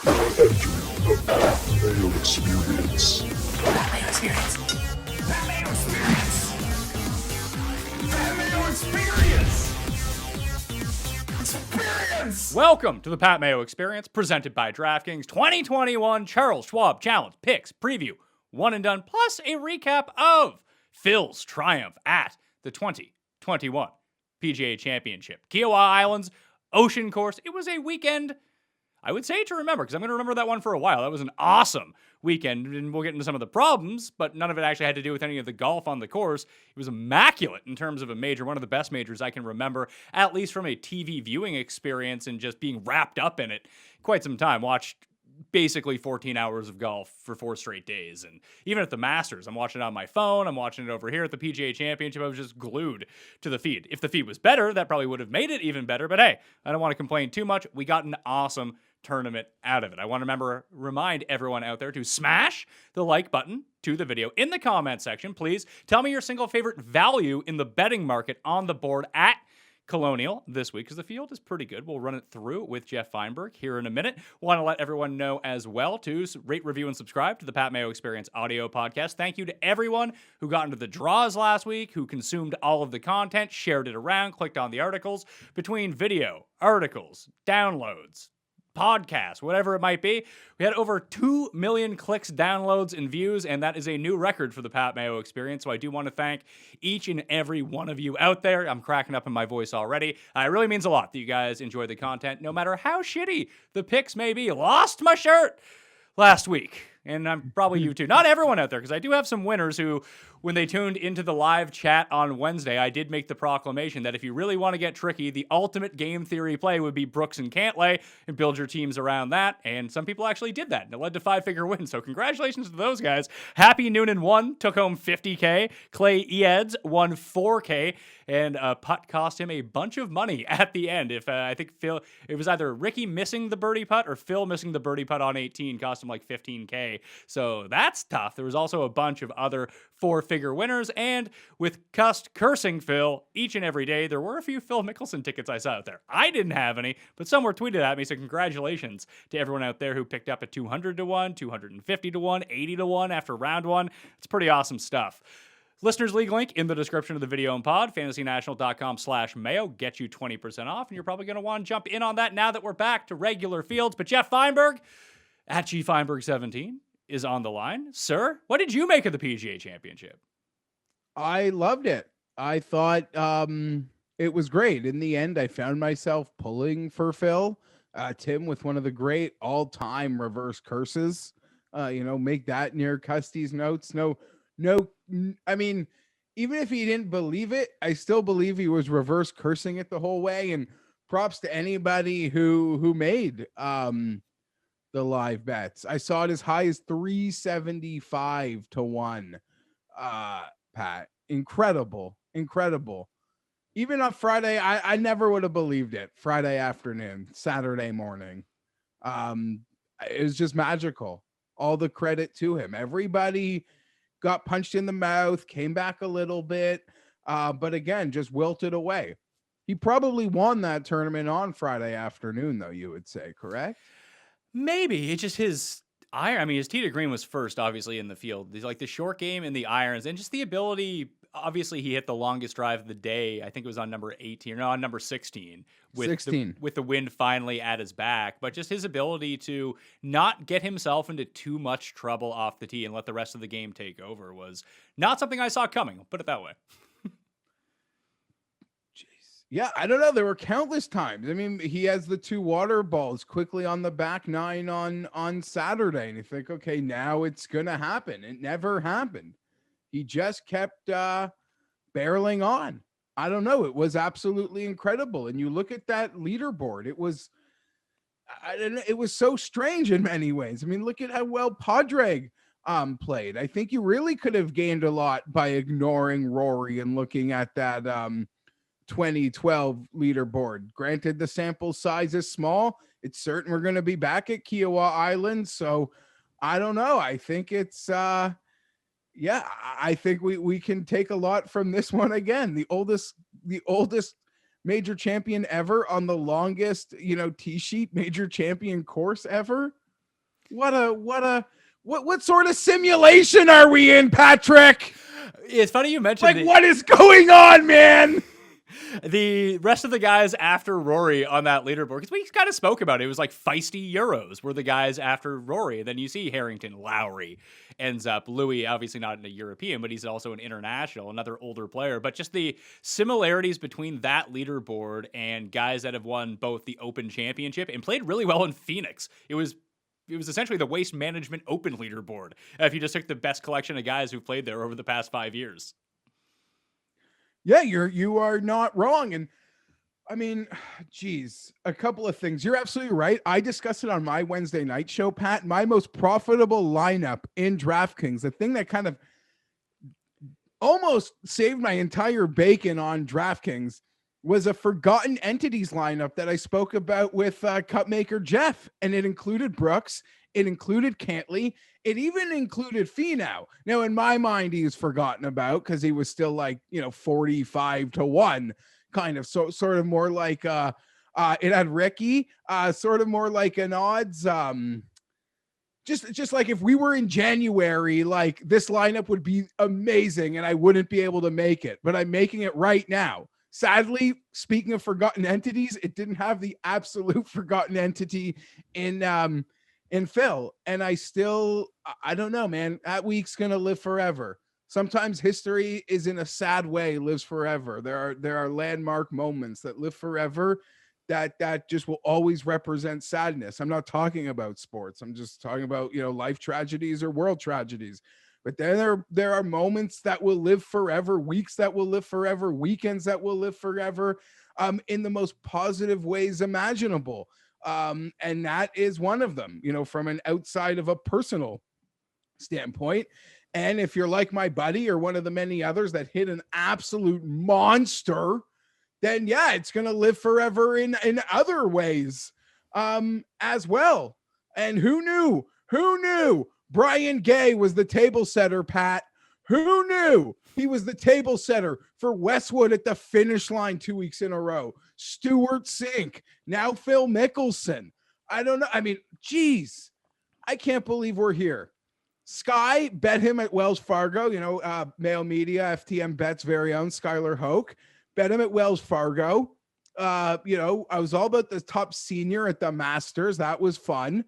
The Mayo Experience. That Mayo Experience. That Mayo Experience. That Mayo Experience. Experience. Welcome to the Pat Mayo Experience, presented by DraftKings 2021 Charles Schwab Challenge Picks Preview, one and done, plus a recap of Phil's triumph at the 2021 PGA Championship. Kiowa Islands Ocean Course. It was a weekend, I would say, to remember, because I'm going to remember that one for a while. That was an awesome weekend, and we'll get into some of the problems, but none of it actually had to do with any of the golf on the course. It was immaculate in terms of a major, one of the best majors I can remember, at least from a TV viewing experience and just being wrapped up in it quite some time. Watched basically 14 hours of golf for 4 straight days. And even at the Masters, I'm watching it on my phone. I'm watching it over here at the PGA Championship. I was just glued to the feed. If the feed was better, that probably would have made it even better. But hey, I don't want to complain too much. We got an awesome tournament out of it. I want to remind everyone out there to smash the like button to the video in the comment section. Please tell me your single favorite value in the betting market on the board at Colonial this week, because the field is pretty good. We'll run it through with Geoff Fienberg here in a minute. Want to let everyone know as well to rate, review, and subscribe to the Pat Mayo Experience audio podcast. Thank you to everyone who got into the draws last week, who consumed all of the content, shared it around, clicked on the articles. Between video, articles, downloads, podcast, whatever it might be, we had over 2 million clicks, downloads, and views, and that is a new record for the Pat Mayo Experience. So I do want to thank each and every one of you out there. I'm cracking up in my voice already. It really means a lot that you guys enjoy the content, no matter how shitty the picks may be. Lost my shirt last week, and I'm probably you too. Not everyone out there, because I do have some winners who, when they tuned into the live chat on Wednesday, I did make the proclamation that if you really want to get tricky, the ultimate game theory play would be Brooks and Cantlay, and build your teams around that. And some people actually did that, and it led to 5-figure wins. So congratulations to those guys. Happy Noonan won, took home $50K. Clay Eads won $4K, and a putt cost him a bunch of money at the end. If I think Phil, it was either Ricky missing the birdie putt or Phil missing the birdie putt on 18, cost him like $15K. So that's tough. There was also a bunch of other 4-figure winners, and with cursing Phil each and every day, there were a few Phil Mickelson tickets I saw out there. I didn't have any, but some were tweeted at me, so congratulations to everyone out there who picked up a 200 to 1, 250 to 1, 80 to 1 after round 1. It's pretty awesome stuff. Listeners League link in the description of the video and pod, fantasynational.com/Mayo, get you 20% off, and you're probably going to want to jump in on that now that we're back to regular fields. But Geoff Fienberg, at GFienberg17, is on the line. Sir, what did you make of the PGA Championship? I loved it. I thought it was great. In the end, I found myself pulling for Phil. Tim with one of the great all-time reverse curses. Make that near Custy's notes. No, I mean, even if he didn't believe it, I still believe he was reverse cursing it the whole way. And props to anybody who made the live bets. I saw it as high as 375 to 1. Pat, incredible. Even on Friday, I never would have believed it. Friday afternoon, Saturday morning. It was just magical. All the credit to him. Everybody got punched in the mouth, came back a little bit, but again, just wilted away. He probably won that tournament on Friday afternoon, though, you would say, correct? Maybe. It's just his iron. I mean, his tee to green was first, obviously, in the field. He's like the short game and the irons, and just the ability. Obviously, he hit the longest drive of the day. I think it was on number 18, or no, on number 16. With the wind finally at his back. But just his ability to not get himself into too much trouble off the tee and let the rest of the game take over was not something I saw coming. I'll put it that way. Yeah, I don't know. There were countless times. I mean, he has the 2 water balls quickly on the back 9 on Saturday. And you think, okay, now it's going to happen. It never happened. He just kept barreling on. I don't know. It was absolutely incredible. And you look at that leaderboard. It was so strange in many ways. I mean, look at how well Padraig played. I think you really could have gained a lot by ignoring Rory and looking at that 2012 leaderboard. Granted, the sample size is small. It's certain we're going to be back at Kiowa Island. So I don't know. I think it's, I think we can take a lot from this one again. The oldest major champion ever on the longest, tee sheet major champion course ever. What sort of simulation are we in, Patrick? It's funny you mentioned what is going on, man? The rest of the guys after Rory on that leaderboard, because we kind of spoke about it. It was like feisty Euros were the guys after Rory. And then you see Harrington, Lowry ends up. Louis, obviously not a European, but he's also an international, another older player. But just the similarities between that leaderboard and guys that have won both the Open Championship and played really well in Phoenix. It was essentially the Waste Management Open leaderboard. If you just took the best collection of guys who played there over the past 5 years. Yeah, you are not wrong. And I mean, geez, a couple of things. You're absolutely right. I discussed it on my Wednesday night show, Pat. My most profitable lineup in DraftKings, the thing that kind of almost saved my entire bacon on DraftKings, was a forgotten entities lineup that I spoke about with Cupmaker Jeff. And it included Brooks. It included Cantley. It even included Finau. Now, in my mind, he was forgotten about because he was still like, 45-1, kind of. So sort of more like it had Ricky, sort of more like an odds. Just like if we were in January, like this lineup would be amazing and I wouldn't be able to make it, but I'm making it right now. Sadly, speaking of forgotten entities, it didn't have the absolute forgotten entity in Phil. And I don't know, man, that week's going to live forever. Sometimes history is in a sad way, lives forever. There are landmark moments that live forever that just will always represent sadness. I'm not talking about sports. I'm just talking about, life tragedies or world tragedies. But then there are moments that will live forever, weeks that will live forever, weekends that will live forever, in the most positive ways imaginable. And that is one of them, from an outside of a personal standpoint. And if you're like my buddy or one of the many others that hit an absolute monster, then yeah, it's going to live forever in other ways as well. And who knew Brian Gay was the table setter, Pat? Who knew he was the table setter for Westwood at the finish line 2 weeks in a row? Stuart Sink, now Phil Mickelson. I don't know. I mean, geez, I can't believe we're here. Sky bet him at Wells Fargo, Mail Media, FTM Bet's very own Skylar Hoke, bet him at Wells Fargo. I was all about the top senior at the Masters. That was fun.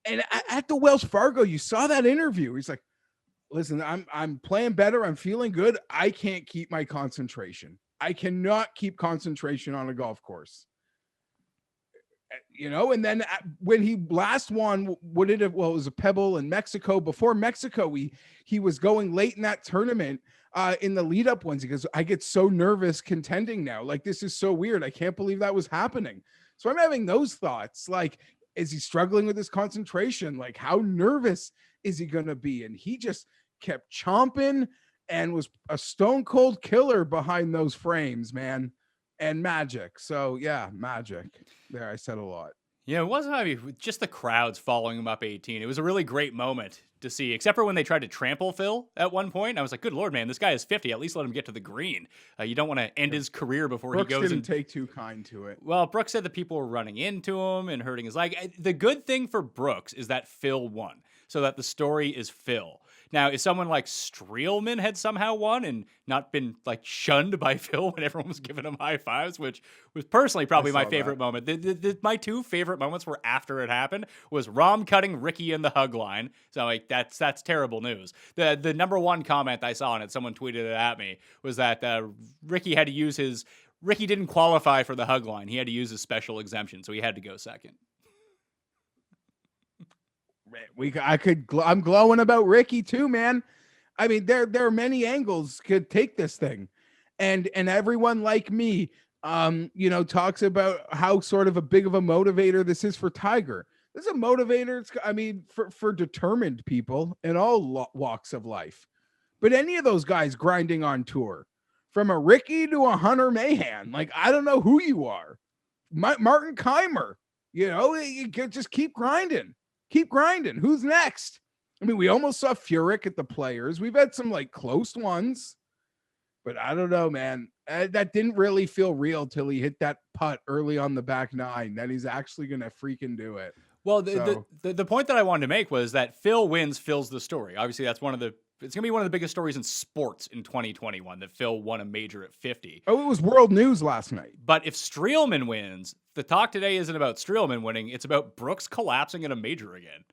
And at the Wells Fargo, you saw that interview. He's like, listen, I'm playing better. I'm feeling good. I can't keep my concentration. I cannot keep concentration on a golf course. And then when he last won, it was a Pebble in Mexico. Before Mexico, he was going late in that tournament in the lead up ones. He goes, I get so nervous contending now. Like, this is so weird. I can't believe that was happening. So I'm having those thoughts. Like, is he struggling with his concentration? Like, how nervous is he going to be? And he just kept chomping and was a stone cold killer behind those frames, man. And magic. So yeah, magic. There, I said a lot. Yeah, it wasn't just the crowds following him up 18. It was a really great moment to see, except for when they tried to trample Phil at one point. I was like, good Lord, man, this guy is 50. At least let him get to the green. You don't want to end his career before Brooks he goes didn't take too kind to it. Well, Brooks said that people were running into him and hurting his leg. The good thing for Brooks is that Phil won, so that the story is Phil. Now, if someone like Streelman had somehow won and not been like shunned by Phil when everyone was giving him high fives, which was personally probably my favorite moment. My two favorite moments were after it happened was Rom cutting Ricky in the hug line. So like that's terrible news. The number one comment I saw on it, someone tweeted it at me, was that Ricky didn't qualify for the hug line. He had to use his special exemption, so he had to go second. I'm glowing about Ricky too, man. I mean, there are many angles could take this thing, and everyone like me, talks about how sort of a big of a motivator this is for Tiger. This is a motivator. For determined people in all walks of life, but any of those guys grinding on tour, from a Ricky to a Hunter Mahan, like I don't know who you are, Martin Keimer, you just keep grinding. Keep grinding. Who's next? I mean, we almost saw Furyk at the Players. We've had some like close ones, but I don't know, man. That didn't really feel real till he hit that putt early on the back nine. That he's actually going to freaking do it. Well, So- the point that I wanted to make was that Phil wins fills the story. Obviously, it's going to be one of the biggest stories in sports in 2021 that Phil won a major at 50. Oh, it was world news last night. But if Streelman wins, the talk today isn't about Streelman winning. It's about Brooks collapsing in a major again.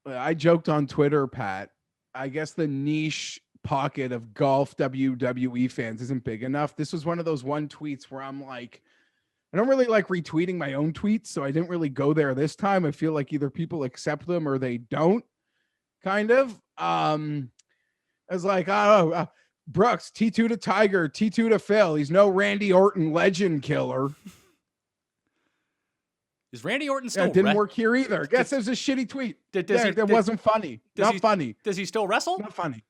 I joked on Twitter, Pat. I guess the niche pocket of golf WWE fans isn't big enough. This was one of those tweets where I'm like, I don't really like retweeting my own tweets, so I didn't really go there this time. I feel like either people accept them or they don't, kind of. I was like, oh, Brooks, T2 to Tiger, T2 to Phil. He's no Randy Orton legend killer. Is Randy Orton still? Yeah, it didn't work here either. Guess it was a shitty tweet. That wasn't funny. Not funny. Does he still wrestle? Not funny.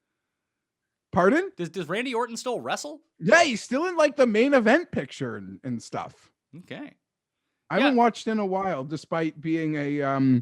Pardon? Does Randy Orton still wrestle? Yeah, he's still in like the main event picture and stuff. Okay. I haven't watched in a while, despite being a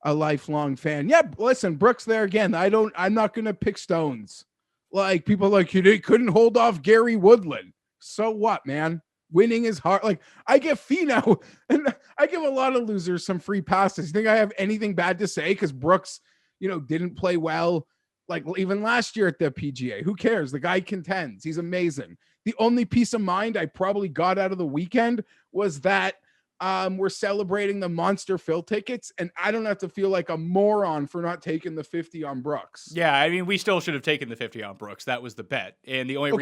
lifelong fan. Yeah, listen, Brooks there again. I'm not gonna pick stones. Like people like he couldn't hold off Gary Woodland. So what, man? Winning is hard. Like I give Finau and I give a lot of losers some free passes. You think I have anything bad to say because Brooks, didn't play well? Like even last year at the PGA, who cares? The guy contends. He's amazing. The only peace of mind I probably got out of the weekend was that we're celebrating the Monster Phil tickets, and I don't have to feel like a moron for not taking the 50 on Brooks. Yeah, I mean, we still should have taken the 50 on Brooks. That was the bet, and the only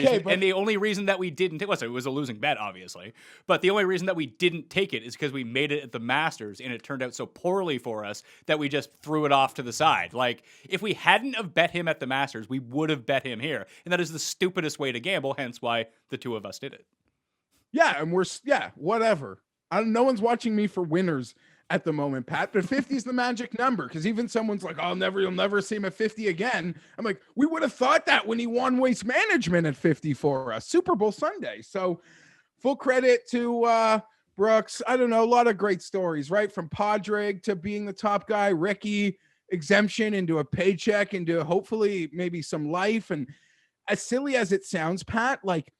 reason that we didn't take it was a losing bet, obviously. But the only reason that we didn't take it is because we made it at the Masters, and it turned out so poorly for us that we just threw it off to the side. Like if we hadn't have bet him at the Masters, we would have bet him here, and that is the stupidest way to gamble. Hence why the two of us did it. Yeah, and whatever. No one's watching me for winners at the moment, Pat, but 50 is the magic number because even someone's like, you'll never see him at 50 again. I'm like, we would have thought that when he won Waste Management at 50 for us, Super Bowl Sunday. So full credit to Brooks. I don't know, a lot of great stories, right? From Padraig to being the top guy, Ricky exemption into a paycheck, into hopefully maybe some life. And as silly as it sounds, Pat, like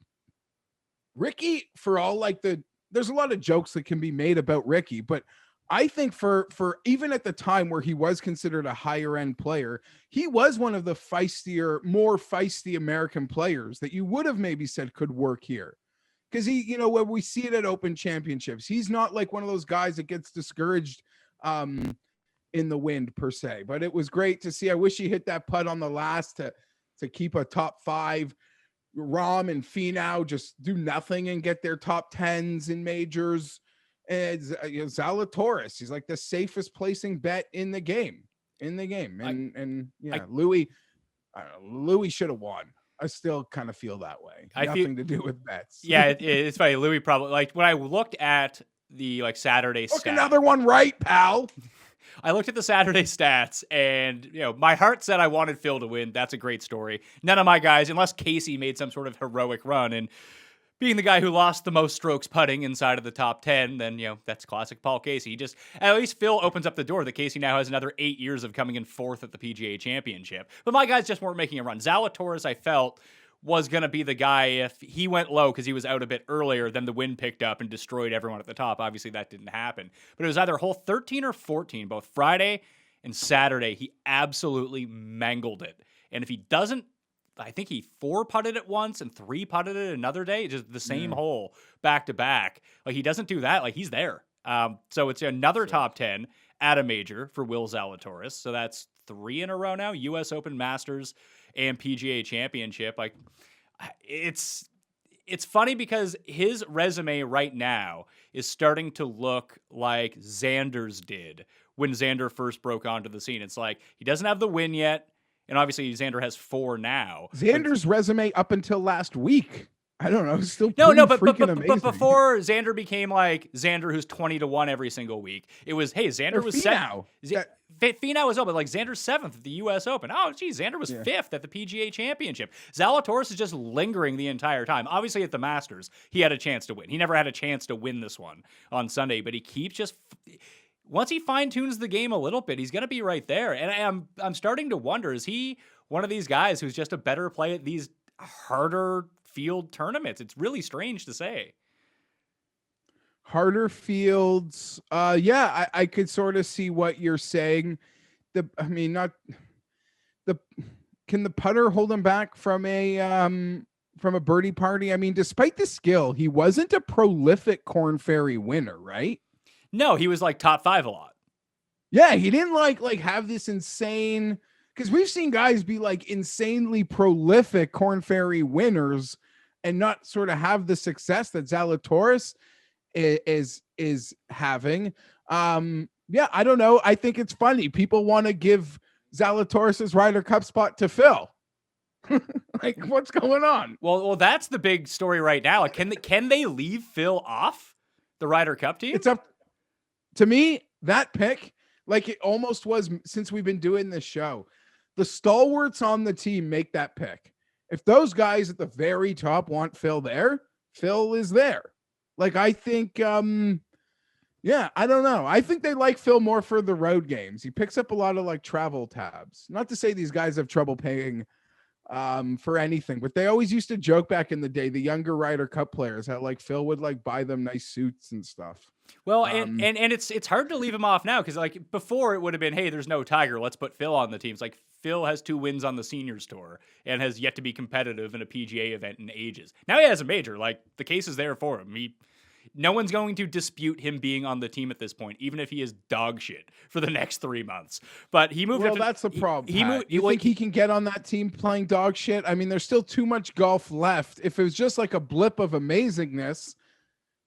Ricky, for all like there's a lot of jokes that can be made about Ricky, but I think for even at the time where he was considered a higher end player, he was one of the more feisty American players that you would have maybe said could work here. Because he, when we see it at Open Championships, he's not like one of those guys that gets discouraged in the wind per se. But it was great to see. I wish he hit that putt on the last to keep a top 5. Rahm and Finau just do nothing and get their top 10s in majors. And Zalatoris, he's like the safest placing bet in the game. Louis should have won. I still kind of feel that way. Nothing to do with bets. Yeah, it's funny. Louis probably, like when I looked at the Saturday stats. Another one right, pal. I looked at the Saturday stats, and my heart said I wanted Phil to win. That's a great story. None of my guys, unless Casey made some sort of heroic run, and being the guy who lost the most strokes putting inside of the top 10, then that's classic Paul Casey. At least Phil opens up the door that Casey now has another 8 years of coming in 4th at the PGA Championship. But my guys just weren't making a run. Zalatoris, I felt, was going to be the guy if he went low because he was out a bit earlier, then the wind picked up and destroyed everyone at the top. Obviously, that didn't happen. But it was either hole 13 or 14, both Friday and Saturday. He absolutely mangled it. And if he doesn't, I think he 4-putted it once and 3-putted it another day, just the same hole back to back. Like he doesn't do that, like he's there. So it's another top 10 at a major for Will Zalatoris. So that's 3 in a row now, US Open, Masters, and PGA Championship. Like it's funny because his resume right now is starting to look like Xander's did when Xander first broke onto the scene. It's like he doesn't have the win yet, and obviously Xander has 4 now. Xander's resume up until last week, I don't know, it's still but amazing. But before Xander became like Xander, who's 20-1 every single week, it was Xander was Finau. Finau was open, like Xander's 7th at the U.S. Open. Oh, geez, Xander was 5th at the PGA Championship. Zalatoris is just lingering the entire time. Obviously, at the Masters, he had a chance to win. He never had a chance to win this one on Sunday, but he keeps just. Once he fine-tunes the game a little bit, he's going to be right there. And I'm starting to wonder, is he one of these guys who's just a better play at these harder field tournaments? It's really strange to say. Harder fields. I could sort of see what you're saying. Not the can the putter hold him back from a birdie party? I mean, despite the skill, he wasn't a prolific Corn Ferry winner, right? No, he was like top 5 a lot. Yeah, he didn't like have this insane, because we've seen guys be like insanely prolific Corn Ferry winners and not sort of have the success that Zalatoris is having. I don't know. I think it's funny. People want to give Zalatoris's Ryder Cup spot to Phil. Like, what's going on? Well, that's the big story right now. Like, can they leave Phil off the Ryder Cup team? It's up to me. That pick, like it almost was since we've been doing this show, the stalwarts on the team make that pick. If those guys at the very top want Phil there, Phil is there. Like, I think, I don't know. I think they like Phil more for the road games. He picks up a lot of like travel tabs. Not to say these guys have trouble paying for anything, but they always used to joke back in the day, the younger Ryder Cup players, how like Phil would like buy them nice suits and stuff. Well, and it's hard to leave him off now, because like before it would have been, hey, there's no Tiger, let's put Phil on the team. It's like Phil has 2 wins on the Seniors Tour and has yet to be competitive in a PGA event in ages. Now he has a major. Like, the case is there for him. No one's going to dispute him being on the team at this point, even if he is dog shit for the next 3 months. But he moved. Well, that's the problem. You think he can get on that team playing dog shit? I mean, there's still too much golf left. If it was just like a blip of amazingness,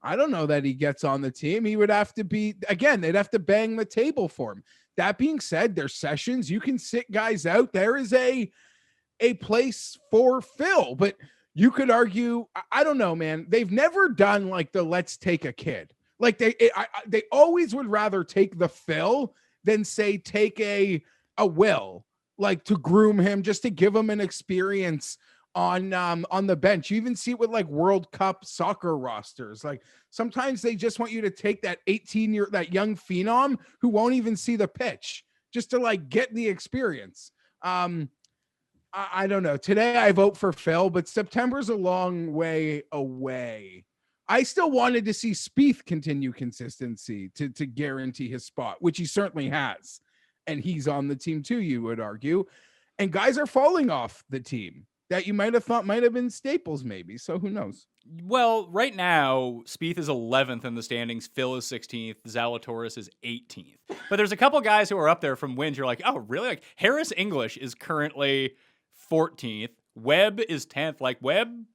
I don't know that he gets on the team. He would have to be, again, they'd have to bang the table for him. That being said, there's sessions. You can sit guys out. There is a place for Phil, but you could argue, I don't know, man. They've never done like the let's take a kid. Like they always would rather take the Phil than say take a Will, like to groom him, just to give him an experience on the bench. You even see it with like World Cup soccer rosters. Like sometimes they just want you to take that that young phenom who won't even see the pitch just to like get the experience. I don't know. Today I vote for Phil, but September's a long way away. I still wanted to see Spieth continue consistency to guarantee his spot, which he certainly has. And he's on the team too, you would argue. And guys are falling off the team that you might have thought might have been staples maybe. So who knows? Well, right now, Spieth is 11th in the standings. Phil is 16th. Zalatoris is 18th. But there's a couple guys who are up there from wins. You're like, oh, really? Like Harris English is currently 14th. Webb is 10th. Like Webb,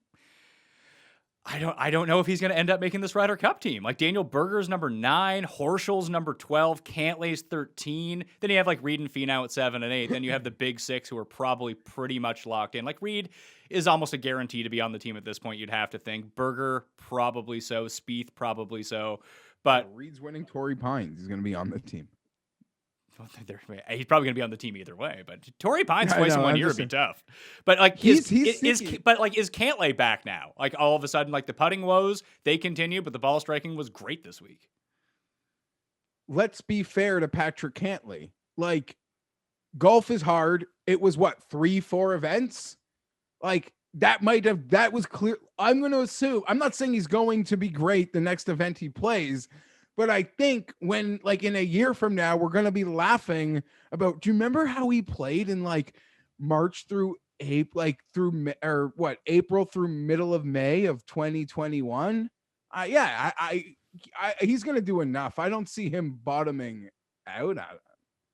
I don't know if he's going to end up making this Ryder Cup team. Like Daniel Berger's number 9, Horschel's number 12, Cantlay's 13. Then you have like Reed and Finau at 7 and 8. Then you have the big 6 who are probably pretty much locked in. Like Reed is almost a guarantee to be on the team at this point, you'd have to think. Berger, probably so. Spieth, probably so. But Reed's winning Torrey Pines. He's going to be on the team. He's probably going to be on the team either way, but Torrey Pines twice in 1 year would be tough. But like, is Cantlay back now? Like all of a sudden, like the putting woes, they continue, but the ball striking was great this week. Let's be fair to Patrick Cantlay. Like, golf is hard. It was what, 3-4 events? Like that was clear. I'm going to assume, I'm not saying he's going to be great the next event he plays, but I think when, like, in a year from now, we're going to be laughing about, do you remember how he played in like March through April, like April through middle of May of 2021? He's going to do enough. I don't see him bottoming out.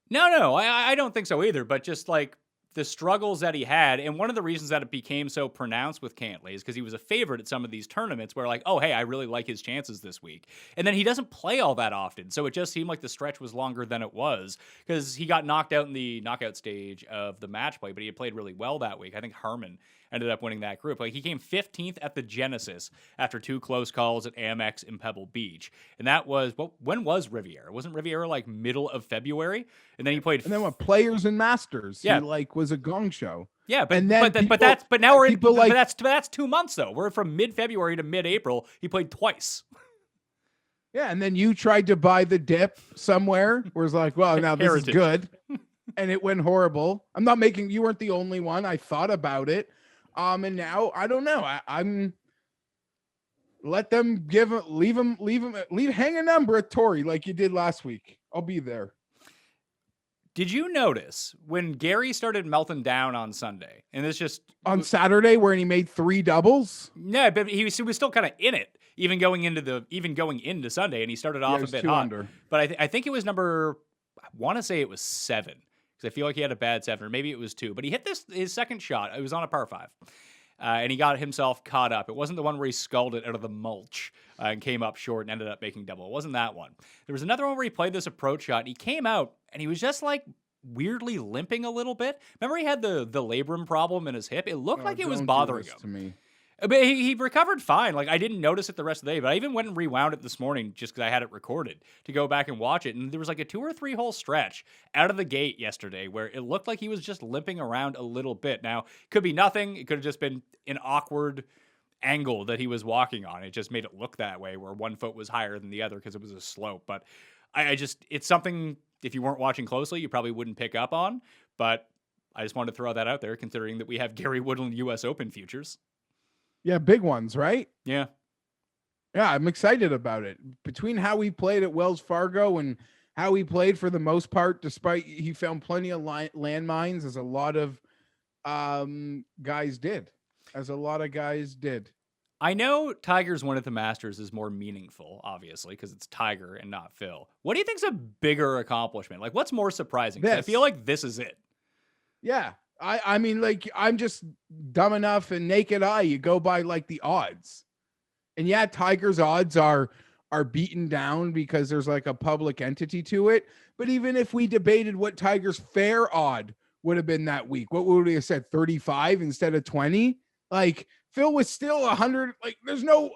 No, I don't think so either. But just like the struggles that he had, and one of the reasons that it became so pronounced with Cantlay is because he was a favorite at some of these tournaments where like, oh, hey, I really like his chances this week. And then he doesn't play all that often. So it just seemed like the stretch was longer than it was because he got knocked out in the knockout stage of the match play, but he had played really well that week. I think Harmon ended up winning that group. Like he came 15th at the Genesis after 2 close calls at Amex in Pebble Beach. And that was, when was Riviera? Wasn't Riviera like middle of February? And then he played. And then what, Players and Masters? Yeah. He like was a gong show. Yeah, but and then but now we're in, like, that's 2 months though. We're from mid-February to mid-April. He played twice. Yeah, and then you tried to buy the dip somewhere where it's like, well, now this is good. And it went horrible. You weren't the only one. I thought about it. And now I don't know. Let them hang a number at Torrey like you did last week. I'll be there. Did you notice when Gary started melting down on Sunday, and this just on Saturday where he made 3 doubles? No, but he was still kind of in it, even going into Sunday, and he started off a bit hot. Under. But I think it was I want to say it was 7, because I feel like he had a bad 7, or maybe it was 2. But he hit his second shot. It was on a par 5. And he got himself caught up. It wasn't the one where he sculled it out of the mulch and came up short and ended up making double. It wasn't that one. There was another one where he played this approach shot. And he came out, and he was just like weirdly limping a little bit. Remember he had the labrum problem in his hip? It looked like it was bothering him. To me. But he recovered fine. Like, I didn't notice it the rest of the day, but I even went and rewound it this morning just because I had it recorded to go back and watch it. And there was like a 2 or 3 hole stretch out of the gate yesterday where it looked like he was just limping around a little bit. Now, it could be nothing. It could have just been an awkward angle that he was walking on. It just made it look that way, where one foot was higher than the other because it was a slope. But it's something, if you weren't watching closely, you probably wouldn't pick up on. But I just wanted to throw that out there, considering that we have Gary Woodland U.S. Open futures. Yeah, big ones, right? Yeah. Yeah, I'm excited about it. Between how he played at Wells Fargo and how he played for the most part, despite he found plenty of landmines, as a lot of guys did. I know Tiger's win at the Masters is more meaningful, obviously, because it's Tiger and not Phil. What do you think's a bigger accomplishment? Like, what's more surprising? 'Cause I feel like this is it. Yeah. I mean, like, I'm just dumb enough and naked eye. You go by like the odds. And yeah, Tiger's odds are beaten down because there's like a public entity to it. But even if we debated what Tiger's fair odd would have been that week, what would we have said? 35 instead of 20? Like, Phil was still 100. Like, there's no,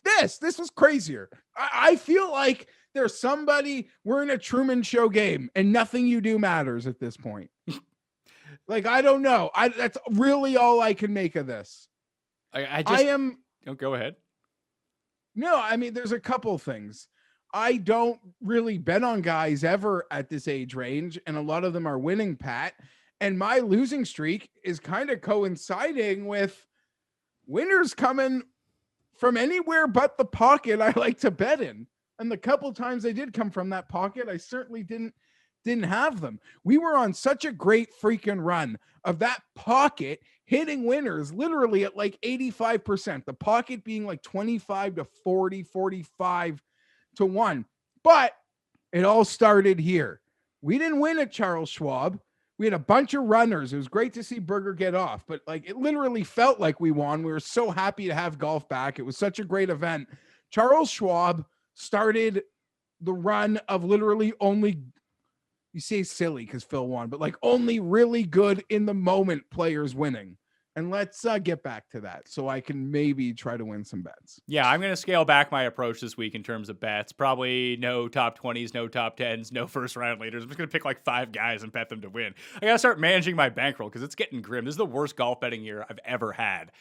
this was crazier. I feel like there's somebody, we're in a Truman Show game and nothing you do matters at this point. Like, I don't know. That's really all I can make of this. Oh, go ahead. No, I mean, there's a couple things. I don't really bet on guys ever at this age range, and a lot of them are winning, Pat. And my losing streak is kind of coinciding with winners coming from anywhere but the pocket I like to bet in. And the couple times they did come from that pocket, I certainly didn't have them. We were on such a great freaking run of that pocket hitting winners literally at like 85%, the pocket being like 25 to 40, 45 to 1. But it all started here. We didn't win at Charles Schwab. We had a bunch of runners. It was great to see Berger get off, but like, it literally felt like we won. We were so happy to have golf back. It was such a great event. Charles Schwab started the run of literally only, you say silly because Phil won, but like only really good in the moment players winning. And let's get back to that so I can maybe try to win some bets. Yeah, I'm going to scale back my approach this week in terms of bets. Probably no top 20s, no top 10s, no first round leaders. I'm just going to pick like 5 guys and bet them to win. I got to start managing my bankroll because it's getting grim. This is the worst golf betting year I've ever had.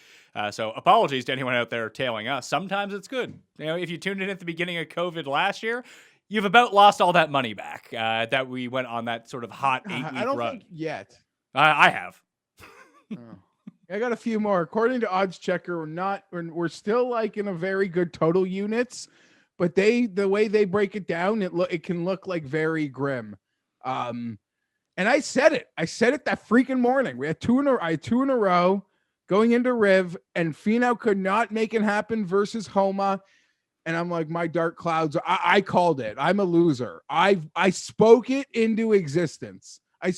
So apologies to anyone out there tailing us. Sometimes it's good. You know, if you tuned in at the beginning of COVID last year, you've about lost all that money back that we went on that sort of hot 8-week run. I don't think yet. I have. Oh. I got a few more. According to Odds Checker, we're still like in a very good total units, but the way they break it down, it can look like very grim. And I said it that freaking morning. We had 2 in a row going into Riv, and Finau could not make it happen versus Homa. And I'm like, my dark clouds. I called it. I'm a loser. I spoke it into existence. And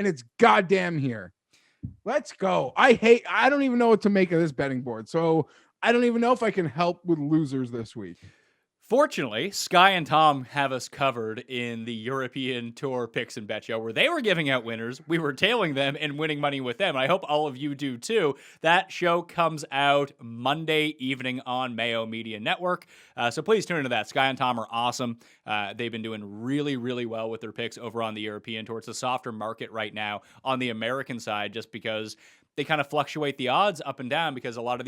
it's goddamn here. Let's go. I don't even know what to make of this betting board. So I don't even know if I can help with losers this week. Fortunately, Sky and Tom have us covered in the European Tour Picks and Bet Show, where they were giving out winners. We were tailing them and winning money with them. I hope all of you do too. That show comes out Monday evening on Mayo Media Network. So please tune into that. Sky and Tom are awesome. They've been doing really, really well with their picks over on the European Tour. It's a softer market right now on the American side, just because they kind of fluctuate the odds up and down, because a lot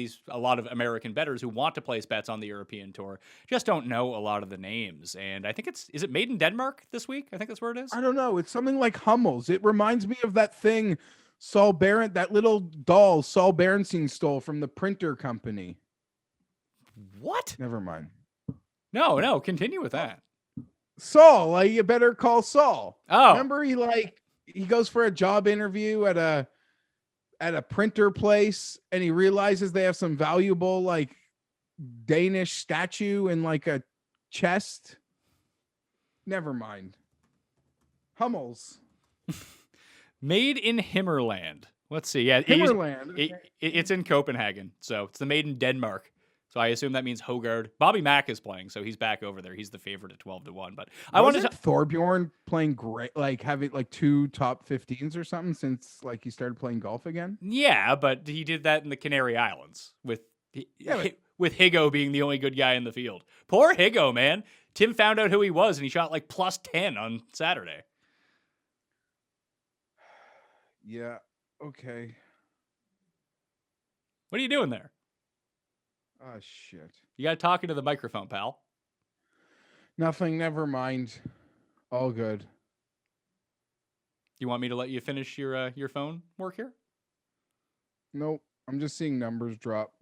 of American bettors who want to place bets on the European Tour just don't know a lot of the names. And I think is it made in Denmark this week? I think that's where it is. I don't know. It's something like Hummels. It reminds me of that thing that little doll Saul Berenstein stole from the printer company. What? Never mind. No, continue with that. Saul, like, you better call Saul. Oh. Remember he goes for a job interview at a printer place, and he realizes they have some valuable like Danish statue in like a chest. Never mind. Hummels. Made in Himmerland. Let's see. Yeah, Himmerland. It's in Copenhagen, so it's the made in Denmark. So I assume that means Hogard. Bobby Mack is playing, so he's back over there. He's the favorite at 12-1. But I wanted to Thorbjorn playing great, like having like 2 top 15s or something since like he started playing golf again. Yeah, but he did that in the Canary Islands with Higo being the only good guy in the field. Poor Higo, man. Tim found out who he was, and he shot like plus 10 on Saturday. Yeah. Okay. What are you doing there? Oh, shit. You got to talk into the microphone, pal. Nothing. Never mind. All good. You want me to let you finish your phone work here? Nope. I'm just seeing numbers drop.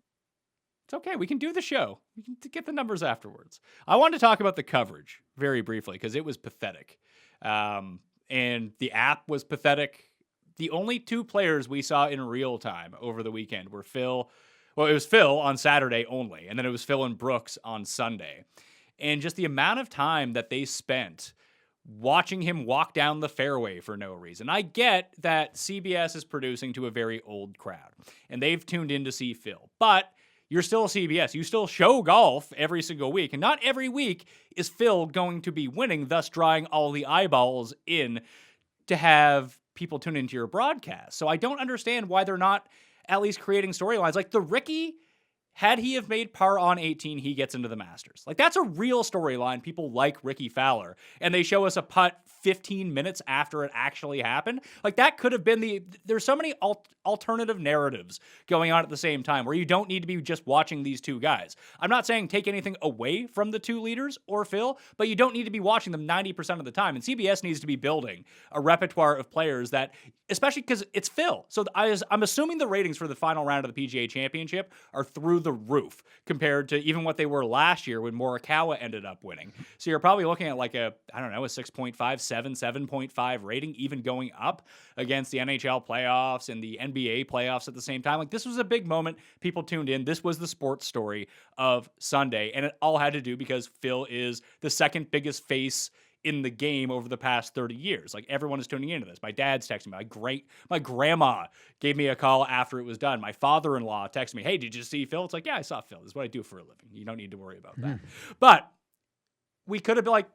It's okay. We can do the show. We can get the numbers afterwards. I wanted to talk about the coverage very briefly because it was pathetic. And the app was pathetic. The only 2 players we saw in real time over the weekend were Phil. Well, it was Phil on Saturday only, and then it was Phil and Brooks on Sunday. And just the amount of time that they spent watching him walk down the fairway for no reason. I get that CBS is producing to a very old crowd, and they've tuned in to see Phil. But you're still CBS. You still show golf every single week, and not every week is Phil going to be winning, thus drawing all the eyeballs in to have people tune into your broadcast. So I don't understand why they're not at least creating storylines. Like the Ricky, had he have made par on 18, he gets into the Masters. Like that's a real storyline. People like Ricky Fowler, and they show us a putt 15 minutes after it actually happened. Like that could have been there's so many alternative narratives going on at the same time where you don't need to be just watching these 2 guys. I'm not saying take anything away from the 2 leaders or Phil, but you don't need to be watching them 90% of the time. And CBS needs to be building a repertoire of players that, especially because it's Phil. So I'm assuming the ratings for the final round of the PGA Championship are through the roof compared to even what they were last year when Morikawa ended up winning. So you're probably looking at like a 6.5, 7.5 rating, even going up against the NHL playoffs and the NBA playoffs at the same time. Like this was a big moment. People tuned in. This was the sports story of Sunday. And it all had to do because Phil is the second biggest face in the game over the past 30 years. Like everyone is tuning into this. My dad's texting me. My grandma gave me a call after it was done. My father-in-law texted me, "Hey, did you see Phil?" It's like, yeah, I saw Phil. This is what I do for a living. You don't need to worry about that. But we could have been like,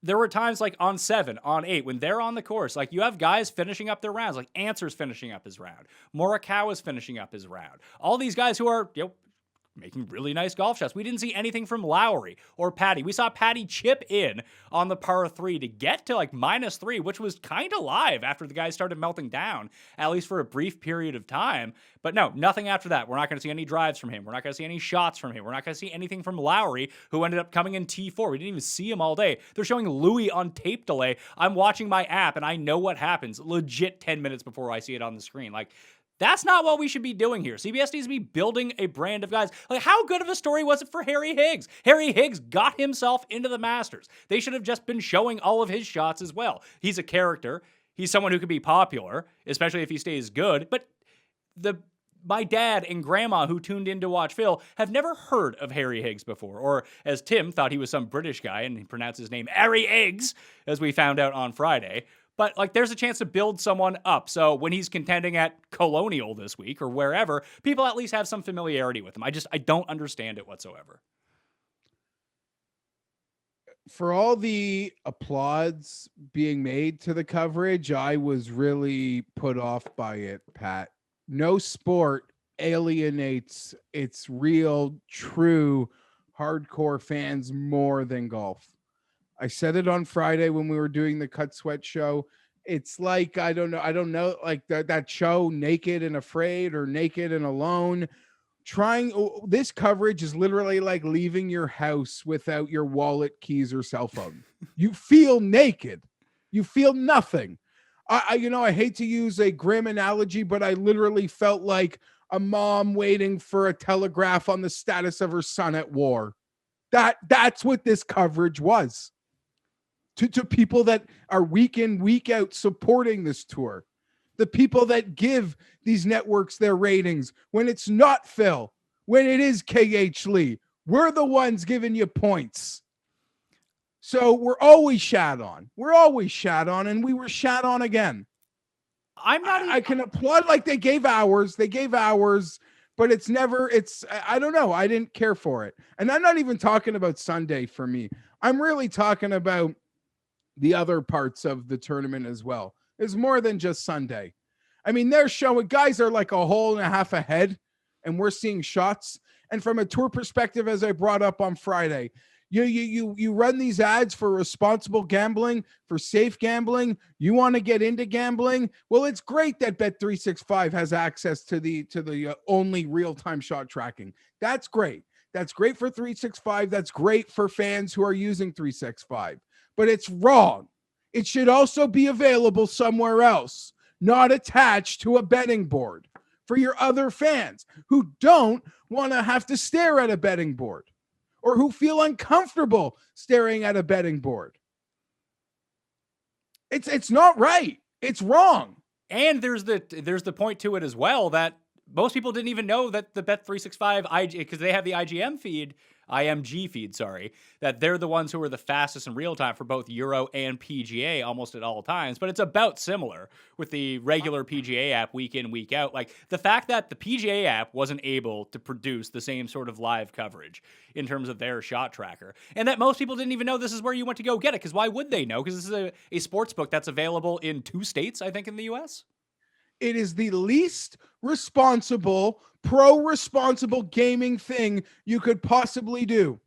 there were times like on 7, on 8, when they're on the course, like you have guys finishing up their rounds, like Answer's finishing up his round. Morikawa's finishing up his round. All these guys who are, making really nice golf shots. We didn't see anything from Lowry or Patty. We saw Patty chip in on the par 3 to get to like -3, which was kind of live after the guys started melting down, at least for a brief period of time. But no, nothing after that. We're not going to see any drives from him. We're not going to see any shots from him. We're not going to see anything from Lowry, who ended up coming in T4. We didn't even see him all day. They're showing Louis on tape delay. I'm watching my app and I know what happens legit 10 minutes before I see it on the screen. Like, that's not what we should be doing here. CBS needs to be building a brand of guys. Like, how good of a story was it for Harry Higgs? Harry Higgs got himself into the Masters. They should have just been showing all of his shots as well. He's a character. He's someone who could be popular, especially if he stays good. But my dad and grandma who tuned in to watch Phil have never heard of Harry Higgs before. Or as Tim thought he was some British guy and he pronounced his name Harry Higgs, as we found out on Friday. But like, there's a chance to build someone up. So when he's contending at Colonial this week or wherever, people at least have some familiarity with him. I don't understand it whatsoever. For all the applause being made to the coverage, I was really put off by it, Pat. No sport alienates its real, true, hardcore fans more than golf. I said it on Friday when we were doing the Cut Sweat show. It's like, I don't know, like that show, Naked and Afraid or Naked and Alone. This coverage is literally like leaving your house without your wallet, keys, or cell phone. You feel naked. You feel nothing. I hate to use a grim analogy, but I literally felt like a mom waiting for a telegraph on the status of her son at war. That's what this coverage was. To people that are week in, week out supporting this tour. The people that give these networks their ratings when it's not Phil, when it is KH Lee. We're the ones giving you points. So we're always shat on. We're always shat on, and we were shat on again. I can applaud, like they gave hours, but I don't know. I didn't care for it. And I'm not even talking about Sunday for me. I'm really talking about the other parts of the tournament as well. It's more than just Sunday. I mean, they're showing guys are like a hole and a half ahead, and we're seeing shots. And from a tour perspective, as I brought up on Friday, you run these ads for responsible gambling, for safe gambling. You want to get into gambling? Well, it's great that Bet365 has access to the only real-time shot tracking. That's great. That's great for 365. That's great for fans who are using 365. But it's wrong. It should also be available somewhere else, not attached to a betting board for your other fans who don't want to have to stare at a betting board or who feel uncomfortable staring at a betting board. It's not right. It's wrong. And there's the point to it as well that most people didn't even know that the Bet365 because they have the IMG feed, that they're the ones who are the fastest in real time for both Euro and PGA almost at all times. But it's about similar with the regular PGA app week in, week out. Like the fact that the PGA app wasn't able to produce the same sort of live coverage in terms of their shot tracker, and that most people didn't even know this is where you went to go get it. Because why would they know? Because this is a sports book that's available in 2 states, I think, in the US. It is the least responsible, pro-responsible gaming thing you could possibly do.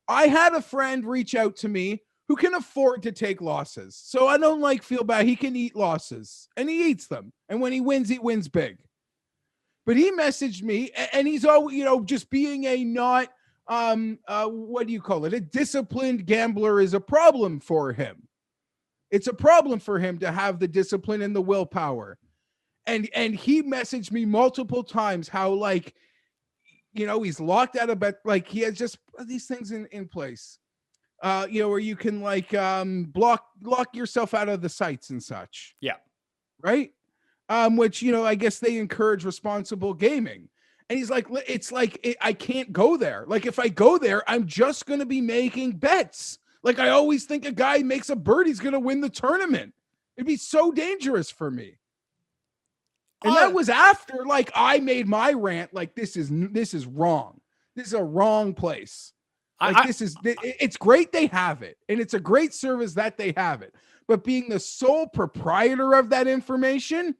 I had a friend reach out to me who can afford to take losses. So I don't feel bad. He can eat losses, and he eats them. And when he wins big. But he messaged me, and he's always, just being a not, what do you call it? A disciplined gambler is a problem for him. It's a problem for him to have the discipline and the willpower. And he messaged me multiple times how he's locked out of bet, he has just these things in place, where you can block yourself out of the sites and such. Yeah. Right. Which, I guess they encourage responsible gaming. And he's like, I can't go there. Like if I go there, I'm just going to be making bets. Like I always think a guy makes a bird, he's going to win the tournament. It'd be so dangerous for me. And that was after I made my rant. This is wrong. This is a wrong place. It's great they have it, and it's a great service that they have it. But being the sole proprietor of that information,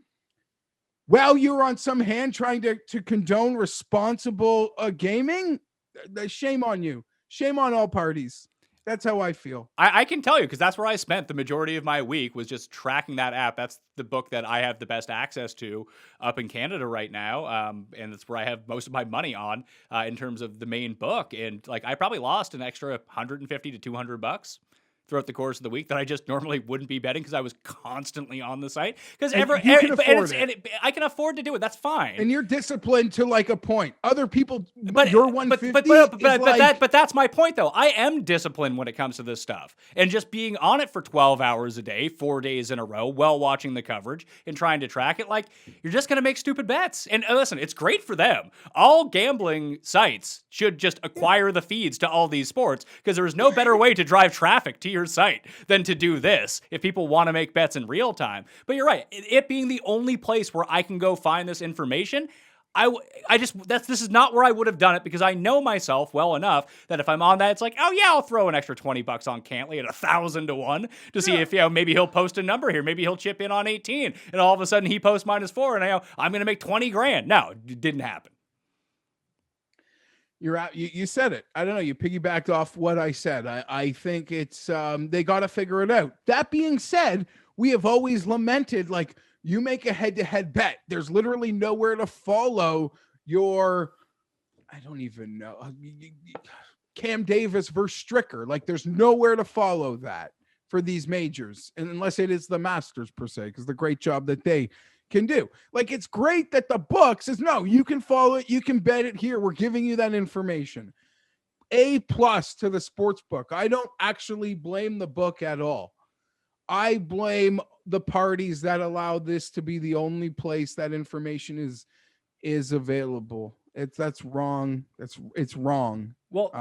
while you're on some hand trying to condone responsible gaming, shame on you. Shame on all parties. That's how I feel. I can tell you, because that's where I spent the majority of my week, was just tracking that app. That's the book that I have the best access to up in Canada right now. And that's where I have most of my money on in terms of the main book. And I probably lost an extra $150 to $200 throughout the course of the week that I just normally wouldn't be betting because I was constantly on the site. Because I can afford to do it. That's fine. And you're disciplined to a point. Other people, but your 150. But that's my point though. I am disciplined when it comes to this stuff, and just being on it for 12 hours a day, 4 days in a row, while watching the coverage and trying to track it. You're just gonna make stupid bets. And listen, it's great for them. All gambling sites should just acquire the feeds to all these sports because there is no better way to drive traffic to your site than to do this if people want to make bets in real time. But you're right, it being the only place where I can go find this information, this is not where I would have done it, because I know myself well enough that if I'm on that, it's oh yeah, I'll throw an extra $20 on Cantley at 1,000 to 1 to see if maybe he'll post a number here, maybe he'll chip in on 18, and all of a sudden he posts -4, and I'm going to make 20 grand. No, it didn't happen. You're out. You said it. I don't know. You piggybacked off what I said. I think it's they got to figure it out. That being said, we have always lamented you make a head-to-head bet. There's literally nowhere to follow your, I don't even know, Cam Davis versus Stricker. There's nowhere to follow that. for these majors, and unless it is the Masters per se, because the great job that they can do. Like, it's great that the book says, no, you can follow it, you can bet it here. We're giving you that information. A+ to the sports book. I don't actually blame the book at all. I blame the parties that allow this to be the only place that information is available. That's wrong. It's wrong. Well,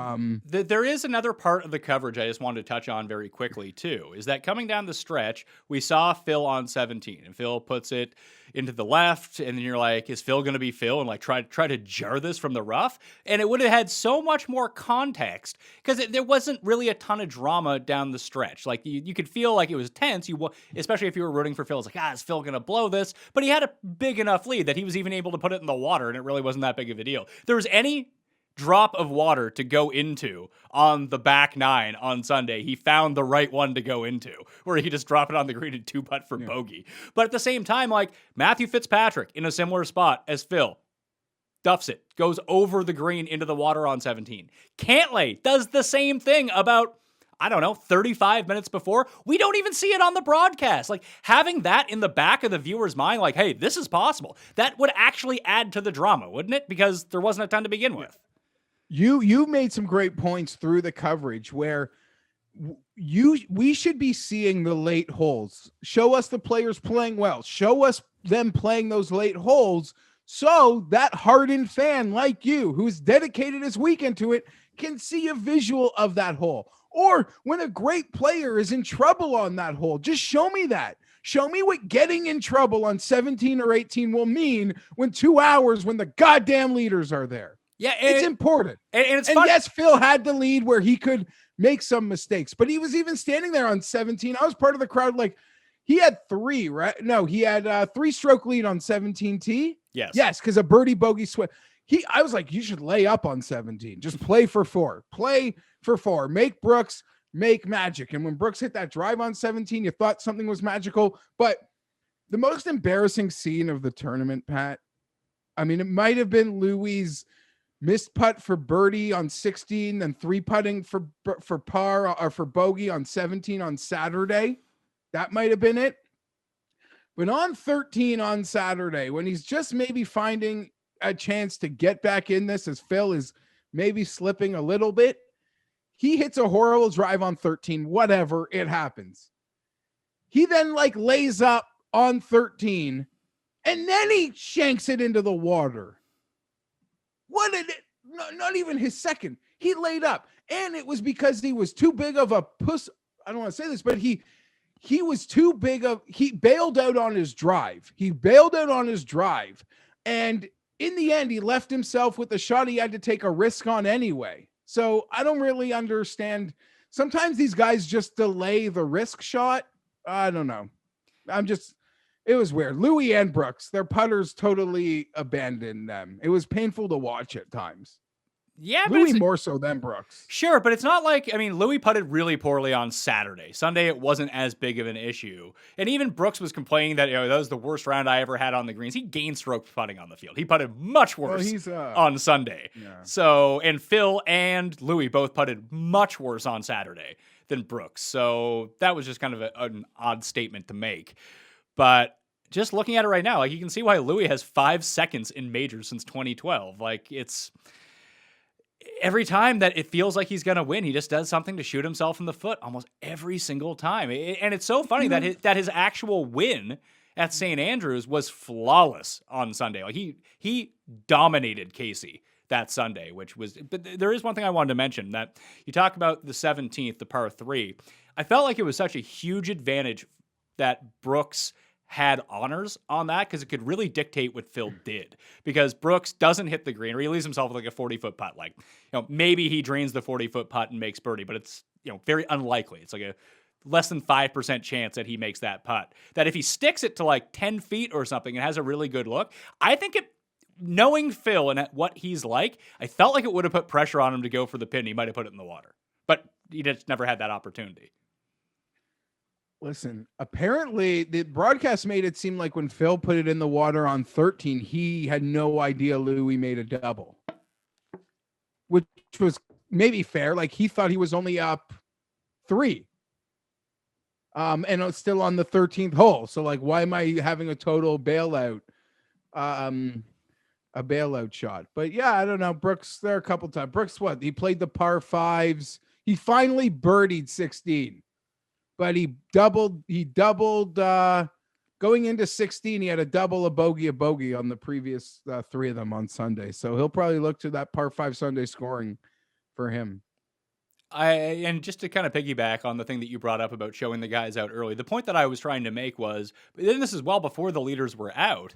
there is another part of the coverage I just wanted to touch on very quickly, too, is that coming down the stretch, we saw Phil on 17, and Phil puts it into the left, and then you're like, is Phil going to be Phil? And like try to jar this from the rough? And it would have had so much more context, because there wasn't really a ton of drama down the stretch. Like, you could feel like it was tense, especially if you were rooting for Phil. It's like, is Phil going to blow this? But he had a big enough lead that he was even able to put it in the water, and it really wasn't that big of a deal. There was any drop of water to go into on the back nine on Sunday, he found the right one to go into, where he just drop it on the green and 2-putt for bogey. But at the same time, like, Matthew Fitzpatrick in a similar spot as Phil duffs it, goes over the green into the water on 17. Cantlay does the same thing about, 35 minutes before. We don't even see it on the broadcast. Like, having that in the back of the viewer's mind, like, hey, this is possible, that would actually add to the drama, wouldn't it? Because there wasn't a ton to begin with. You made some great points through the coverage where we should be seeing the late holes. Show us the players playing well. Show us them playing those late holes, so that hardened fan like you, who's dedicated his weekend to it, can see a visual of that hole. Or when a great player is in trouble on that hole, just show me that. Show me what getting in trouble on 17 or 18 will mean when 2 hours, when the goddamn leaders are there. Yeah, it's important. And it's and fun. Yes, Phil had the lead where he could make some mistakes, but he was even standing there on 17. I was part of the crowd. Like, he had 3, right? No, he had 3-stroke lead on 17T. Yes, because a birdie bogey sweat. I was like, you should lay up on 17. Just play for 4. Play for 4. Make Brooks make magic. And when Brooks hit that drive on 17, you thought something was magical. But the most embarrassing scene of the tournament, Pat, I mean, it might have been Louis' missed putt for birdie on 16 and 3-putting for par or for bogey on 17 on Saturday. That might have been it. But on 13 on Saturday, when he's just maybe finding a chance to get back in this, as Phil is maybe slipping a little bit, he hits a horrible drive on 13. Whatever, it happens. He then lays up on 13, and then he shanks it into the water. What did it? Not even his second. He laid up, and it was because he was too big of a puss. I don't want to say this, but he was too big of. He bailed out on his drive. And in the end, he left himself with a shot he had to take a risk on anyway. So I don't really understand. Sometimes these guys just delay the risk shot. I don't know. It was weird. Louis and Brooks, their putters totally abandoned them. It was painful to watch at times. Yeah, Louis more so than Brooks. Sure, but it's not like, Louis putted really poorly on Saturday. Sunday, it wasn't as big of an issue. And even Brooks was complaining that, that was the worst round I ever had on the greens. He gained stroke putting on the field. He putted much worse on Sunday. Yeah. So, and Phil and Louis both putted much worse on Saturday than Brooks. So that was just kind of an odd statement to make. But just looking at it right now, you can see why Louis has 5 seconds in majors since 2012. It's every time that it feels like he's going to win, he just does something to shoot himself in the foot almost every single time. And it's so funny that his actual win at St. Andrews was flawless on Sunday. He dominated Casey that Sunday, but there is one thing I wanted to mention, that you talk about the 17th, the par 3. I felt like it was such a huge advantage that Brooks had honors on that, because it could really dictate what Phil did, because Brooks doesn't hit the green, or he leaves himself with a 40-foot putt. Maybe he drains the 40-foot putt and makes birdie, but it's, very unlikely. It's a less than 5% chance that he makes that putt. That if he sticks it to 10 feet or something and has a really good look, I think knowing Phil and what he's like, I felt like it would have put pressure on him to go for the pin. He might have put it in the water, but he just never had that opportunity. Listen, apparently the broadcast made it seem like when Phil put it in the water on 13, he had no idea Louis made a double, which was maybe fair. He thought he was only up 3. And it's still on the 13th hole. So like, why am I having a total bailout? A bailout shot. But yeah, I don't know. Brooks there a couple times. Brooks, what? He played the par fives. He finally birdied 16, but he doubled going into 16. He had a double, a bogey on the previous three of them on Sunday. So he'll probably look to that par five Sunday scoring for him. And just to kind of piggyback on the thing that you brought up about showing the guys out early, the point that I was trying to make was, and this is well before the leaders were out,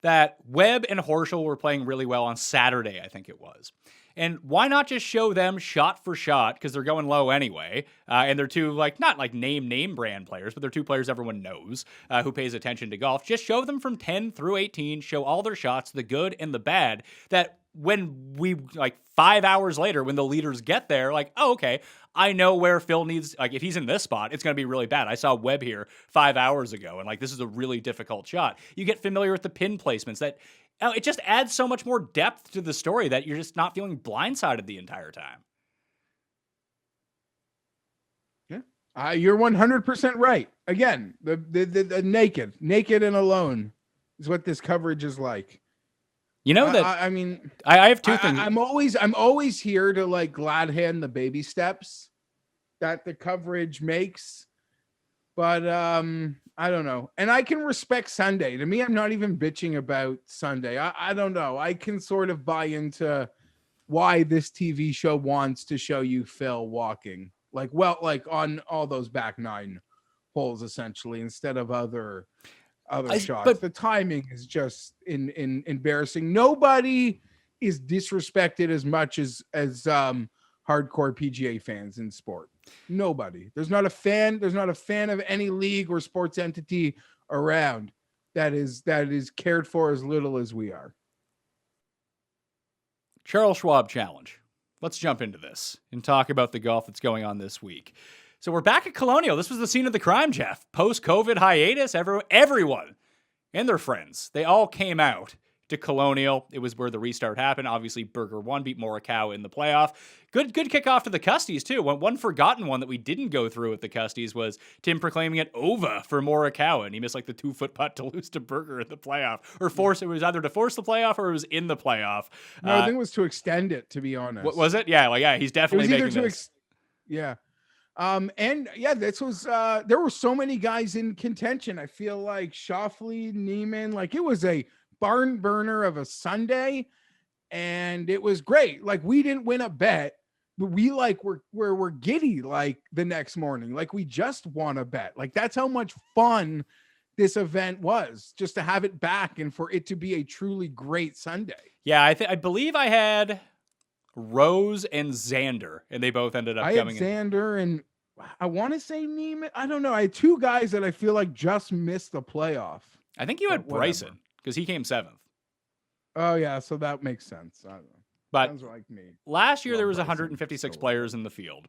that Webb and Horschel were playing really well on Saturday, I think it was. And why not just show them shot for shot, because they're going low anyway, and they're two, like, not like name brand players, but they're two players everyone knows who pays attention to golf. Just show them from 10 through 18, show all their shots, the good and the bad, that when we, like, 5 hours later, when the leaders get there, like, oh, okay, I know where Phil needs, like, if he's in this spot, it's going to be really bad. I saw Webb here 5 hours ago, and, like, this is a really difficult shot. You get familiar with the pin placements. That it just adds so much more depth to the story that you're just not feeling blindsided the entire time. Yeah, you're 100% right. Again, the naked and alone is what this coverage is like. You know that I mean, I have two things. I'm always here to like glad hand the baby steps that the coverage makes, but I don't know. And I can respect Sunday. To me, I'm not even bitching about Sunday. I don't know. I can sort of buy into why this TV show wants to show you Phil walking like on all those back 9 holes essentially instead of other shots. But the timing is just embarrassing. Nobody is disrespected as much as hardcore PGA fans in sport. Nobody. There's not a fan of any league or sports entity around that is cared for as little as we are. Charles Schwab Challenge. Let's jump into this and talk about the golf that's going on this week. So we're back at Colonial. This was the scene of the crime, Geoff. Post-COVID hiatus, everyone and their friends, they all came out to Colonial. It was where the restart happened. Obviously, Berger won, beat Morikawa in the playoff. Good kickoff to the Custies, too. One forgotten one that we didn't go through at the Custies was Tim proclaiming it over for Morikawa, and he missed like the 2-foot putt to lose to Berger in the playoff. It was either to force the playoff or it was in the playoff. No, I think it was to extend it, to be honest. What was it? Yeah, he's definitely making this. Yeah. And yeah, this was there were so many guys in contention. I feel like Schauffele, Neiman, like it was a barn burner of a Sunday, and it was great. Like we didn't win a bet, but we like we're giddy like the next morning. Like we just won a bet. Like that's how much fun this event was, just to have it back and for it to be a truly great Sunday. Yeah, I believe I had Rose and Xander, and they both ended up coming in. Xander and I want to say Neiman. I don't know. I had 2 guys that I feel like just missed the playoff. I think you had Bryson because he came 7th. Oh yeah, so that makes sense. I don't know. But sounds like me. Last year there was 156 players in the field.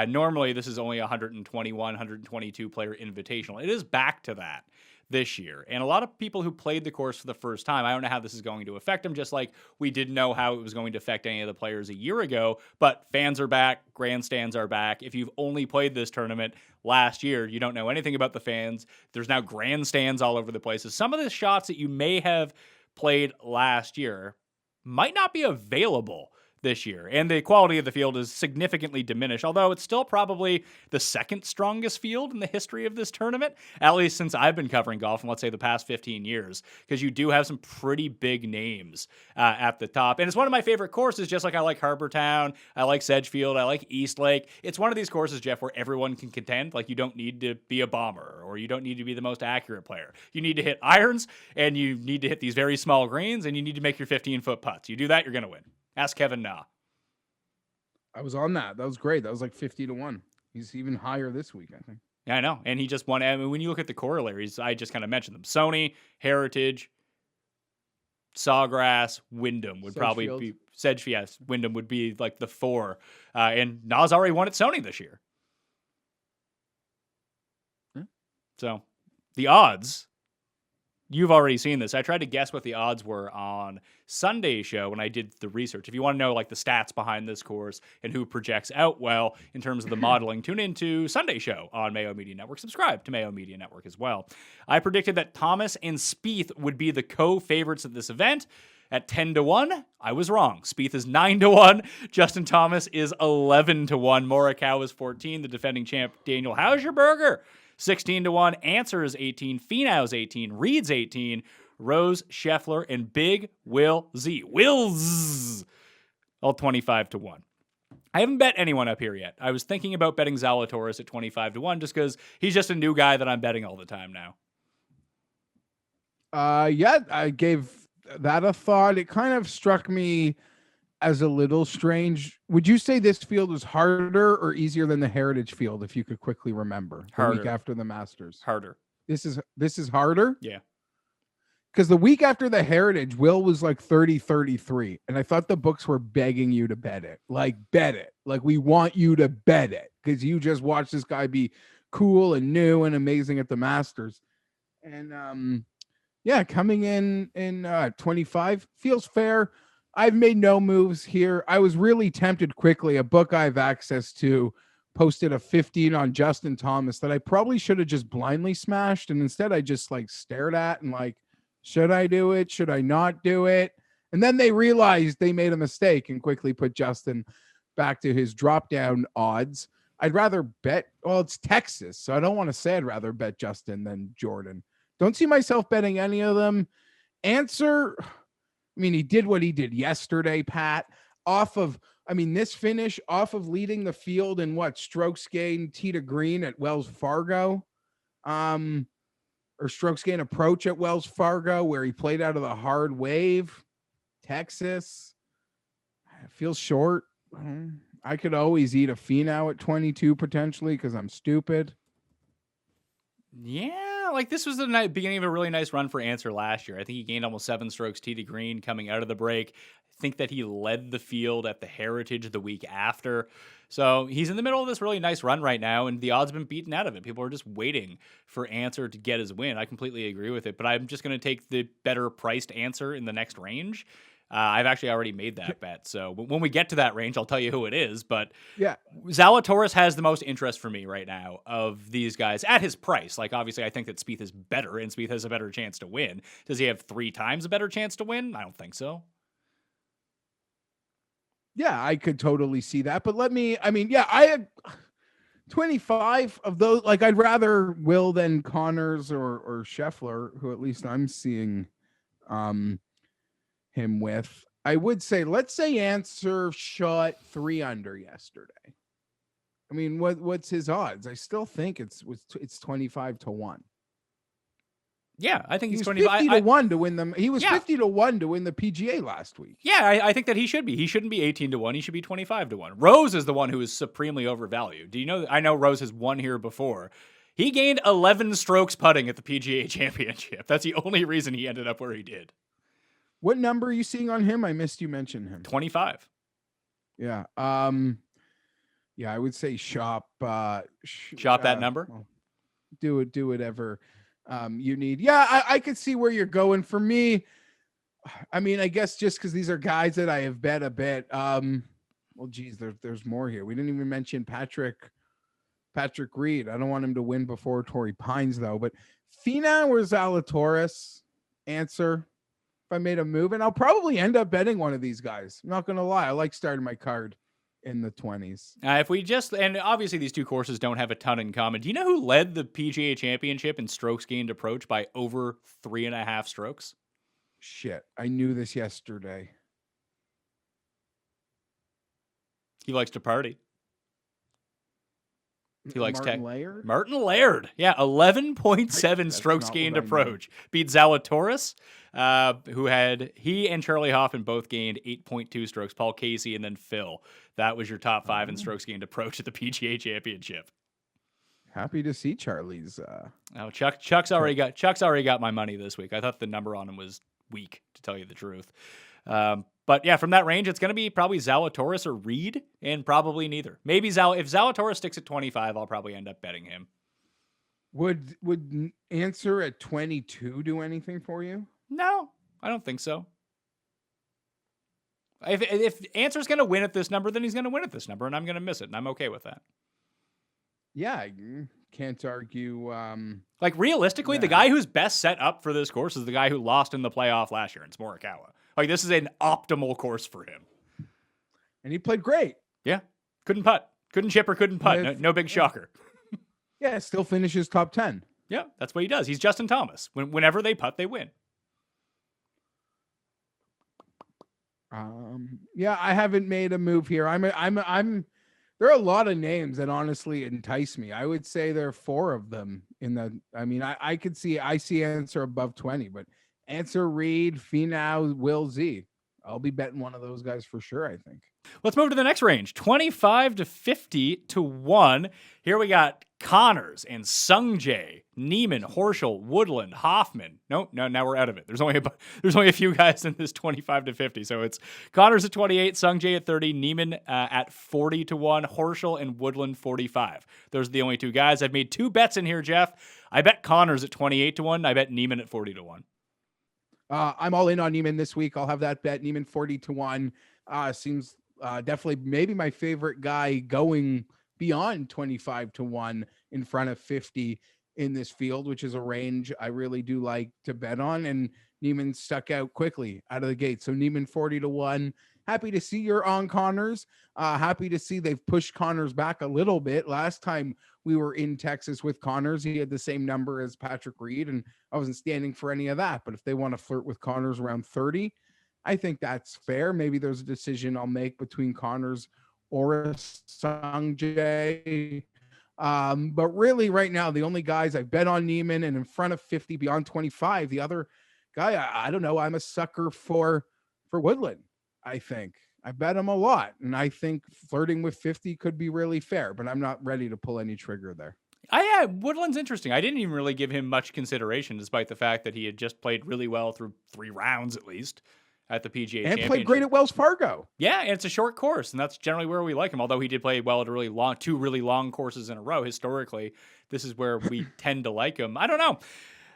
Normally this is only 121, 122 player invitational. It is back to that this year. And a lot of people who played the course for the first time, I don't know how this is going to affect them, just like we didn't know how it was going to affect any of the players a year ago, but fans are back, grandstands are back. If you've only played this tournament last year, you don't know anything about the fans. There's now grandstands all over the places. Some of the shots that you may have played last year might not be available this year, and the quality of the field is significantly diminished, although it's still probably the second strongest field in the history of this tournament, at least since I've been covering golf in, let's say, the past 15 years, because you do have some pretty big names at the top. And it's one of my favorite courses, just like I like Harbour Town, I like Sedgefield, I like Eastlake. It's one of these courses, Geoff, where everyone can contend. Like, you don't need to be a bomber, or you don't need to be the most accurate player. You need to hit irons, and you need to hit these very small greens, and you need to make your 15-foot putts. You do that, you're going to win. Ask Kevin Na. I was on that. That was great. That was like 50-1. He's even higher this week, I think. Yeah, I know. And he just won. I mean, when you look at the corollaries, I just kind of mentioned them. Sony, Heritage, Sawgrass, Wyndham would probably be Sedgefield. Yes, Wyndham would be like the 4. And Na's already won at Sony this year. Yeah. So the odds you've already seen this. I tried to guess what the odds were on Sunday's show when I did the research. If you want to know like the stats behind this course and who projects out well in terms of the modeling, tune into Sunday's show on Mayo Media Network. Subscribe to Mayo Media Network as well. I predicted that Thomas and Spieth would be the co-favorites at this event. At 10-1, I was wrong. Spieth is 9-1. Justin Thomas is 11-1. Morikawa is 14. The defending champ Daniel Hauscherberger 16-1. Answer is 18. Finau's 18. Reed's 18. Rose, Scheffler, and Big Will Z. Wills all 25-1. I haven't bet anyone up here yet. I was thinking about betting Zalatoris at 25-1 just because he's just a new guy that I'm betting all the time now. Yeah, I gave that a thought. It kind of struck me as a little strange. Would you say this field was harder or easier than the Heritage field, if you could quickly remember? Harder. The week after the Masters. Harder. This is harder? Yeah. Because the week after the Heritage, Will was like 30-33. And I thought the books were begging you to bet it. Like, bet it. Like, we want you to bet it. Because you just watched this guy be cool and new and amazing at the Masters. And yeah, coming in 25 feels fair. I've made no moves here. I was really tempted quickly. A book I have access to posted a 15 on Justin Thomas that I probably should have just blindly smashed. And instead I just like stared at and like, should I do it? Should I not do it? And then they realized they made a mistake and quickly put Justin back to his drop down odds. I'd rather bet, well, it's Texas, so I don't want to say I'd rather bet Justin than Jordan. Don't see myself betting any of them. Answer, I mean, he did what he did yesterday, Pat, this finish off of leading the field in what, strokes gained tee to green at Wells Fargo, or strokes gained approach at Wells Fargo, where he played out of the hard wave. Texas, it feels short. I could always eat a Finau at 22 potentially because I'm stupid. Yeah, like this was the beginning of a really nice run for Answer last year. I think he gained almost 7 strokes tee to green coming out of the break. I think that he led the field at the Heritage the week after. So he's in the middle of this really nice run right now, and the odds have been beaten out of it. People are just waiting for Answer to get his win. I completely agree with it, but I'm just going to take the better priced Answer in the next range. I've actually already made that bet. So when we get to that range, I'll tell you who it is. But yeah, Zalatoris has the most interest for me right now of these guys at his price. Like, obviously, I think that Spieth is better and Spieth has a better chance to win. Does he have 3 times a better chance to win? I don't think so. Yeah, I could totally see that. But I had 25 of those. Like, I'd rather Will than Connors or Scheffler, who at least I'm seeing him with. I would say, let's say Answer shot 3 under yesterday. I mean, what's his odds? I still think it's 25-1. Yeah, I think he's 25 50-1 to win them. He was 50-1 to win the PGA last week. Yeah, I think that he should be. He shouldn't be 18-1. He should be 25-1. Rose is the one who is supremely overvalued. Do you know? I know Rose has won here before. He gained 11 strokes putting at the PGA Championship. That's the only reason he ended up where he did. What number are you seeing on him? I missed you mention him. 25. Yeah. Yeah, I would say shop that number. Well, do whatever you need. Yeah, I could see where you're going. For me, I mean, I guess just because these are guys that I have bet a bit. Well, geez, there's more here. We didn't even mention Patrick Reed. I don't want him to win before Torrey Pines though. But Finau or Zalatoris? Answer. If I made a move, and I'll probably end up betting one of these guys. I'm not going to lie. I like starting my card in the 20s. And obviously these two courses don't have a ton in common. Do you know who led the PGA Championship in strokes gained approach by over 3.5 strokes? Shit. I knew this yesterday. He likes to party. He likes Martin Laird? Martin Laird. Yeah, 11.7 strokes gained approach. Beat Zalatoris, he and Charlie Hoffman both gained 8.2 strokes. Paul Casey and then Phil. That was your top 5 in strokes gained approach at the PGA Championship. Happy to see Charlie's. Chuck's already got my money this week. I thought the number on him was weak, to tell you the truth. But yeah, from that range, it's going to be probably Zalatoris or Reed, and probably neither. Maybe if Zalatoris sticks at 25, I'll probably end up betting him. Would answer at 22 do anything for you? No, I don't think so. If Answer's going to win at this number, then he's going to win at this number, and I'm going to miss it, and I'm okay with that. Yeah, I can't argue. Like, realistically, the guy who's best set up for this course is the guy who lost in the playoff last year, and it's Morikawa. Like, this is an optimal course for him. And he played great. Yeah. Couldn't putt. Couldn't chip or couldn't putt. No big shocker. Yeah, still finishes top 10. Yeah, that's what he does. He's Justin Thomas. Whenever they putt, they win. Yeah, I haven't made a move here. There are a lot of names that honestly entice me. I would say there are 4 of them in the. I mean, I see Answer above 20, but Answer, Reed, Finau, Will Z. I'll be betting one of those guys for sure, I think. Let's move to the next range. 25 to 50 to 1. Here we got Connors and Sungjae, Neiman, Horschel, Woodland, Hoffman. No, now we're out of it. There's only a few guys in this 25 to 50. So it's Connors at 28, Sungjae at 30, Neiman at 40 to 1, Horschel and Woodland 45. Those are the only 2 guys. I've made 2 bets in here, Jeff. I bet Connors at 28 to 1. I bet Neiman at 40 to 1. I'm all in on Neiman this week. I'll have that bet. Neiman 40 to 1. Seems definitely maybe my favorite guy going beyond 25 to 1 in front of 50 in this field, which is a range I really do like to bet on. And Neiman stuck out quickly out of the gate. So Neiman 40 to 1. Happy to see you're on Connors. Happy to see they've pushed Connors back a little bit. Last time we were in Texas with Connors, he had the same number as Patrick Reed, and I wasn't standing for any of that. But if they want to flirt with Connors around 30, I think that's fair. Maybe there's a decision I'll make between Connors or Sungjae. But really right now, the only guys I've bet on Neiman and in front of 50 beyond 25, the other guy, I don't know. I'm a sucker for Woodland. I think I bet him a lot. And I think flirting with 50 could be really fair, but I'm not ready to pull any trigger there. Woodland's interesting. I didn't even really give him much consideration, despite the fact that he had just played really well through 3 rounds at least at the PGA Championship. And played great at Wells Fargo. Yeah, and it's a short course, and that's generally where we like him. Although he did play well at 2 really long courses in a row. Historically, this is where we tend to like him. I don't know.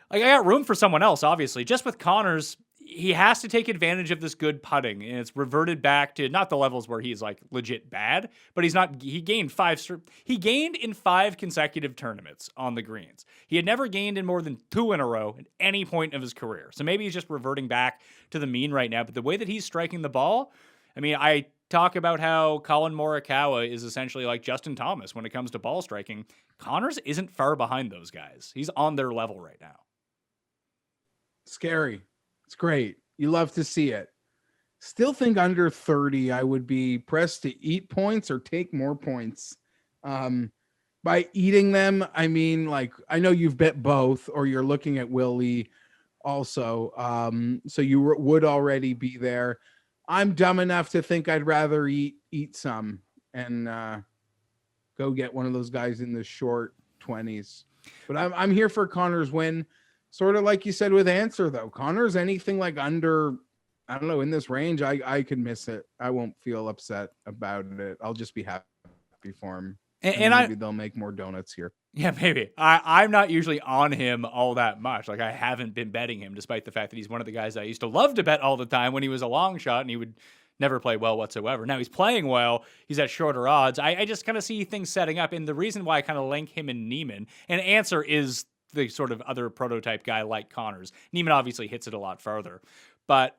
Like, I got room for someone else, obviously. Just with Connors, he has to take advantage of this good putting, and it's reverted back to not the levels where he's like legit bad, but he gained in 5 consecutive tournaments on the greens. He had never gained in more than 2 in a row at any point of his career. So maybe he's just reverting back to the mean right now, but the way that he's striking the ball, I mean, I talk about how Colin Morikawa is essentially like Justin Thomas when it comes to ball striking. Connors isn't far behind those guys. He's on their level right now. Scary. It's great. You love to see it. Still think under 30, I would be pressed to eat points or take more points. By eating them, I mean, like, I know you've bet both, or you're looking at Willie also. So you would already be there. I'm dumb enough to think I'd rather eat some and go get one of those guys in the short 20s. But I'm here for Connor's win. Sort of like you said with Answer, though. Connors, anything like under, I don't know, in this range, I could miss it. I won't feel upset about it. I'll just be happy for him. And maybe they'll make more donuts here. Yeah, maybe. I'm not usually on him all that much. Like, I haven't been betting him, despite the fact that he's one of the guys I used to love to bet all the time when he was a long shot and he would never play well whatsoever. Now he's playing well. He's at shorter odds. I just kind of see things setting up. And the reason why I kind of link him and Neiman, and Answer is the sort of other prototype guy like Connors. Neiman obviously hits it a lot farther. But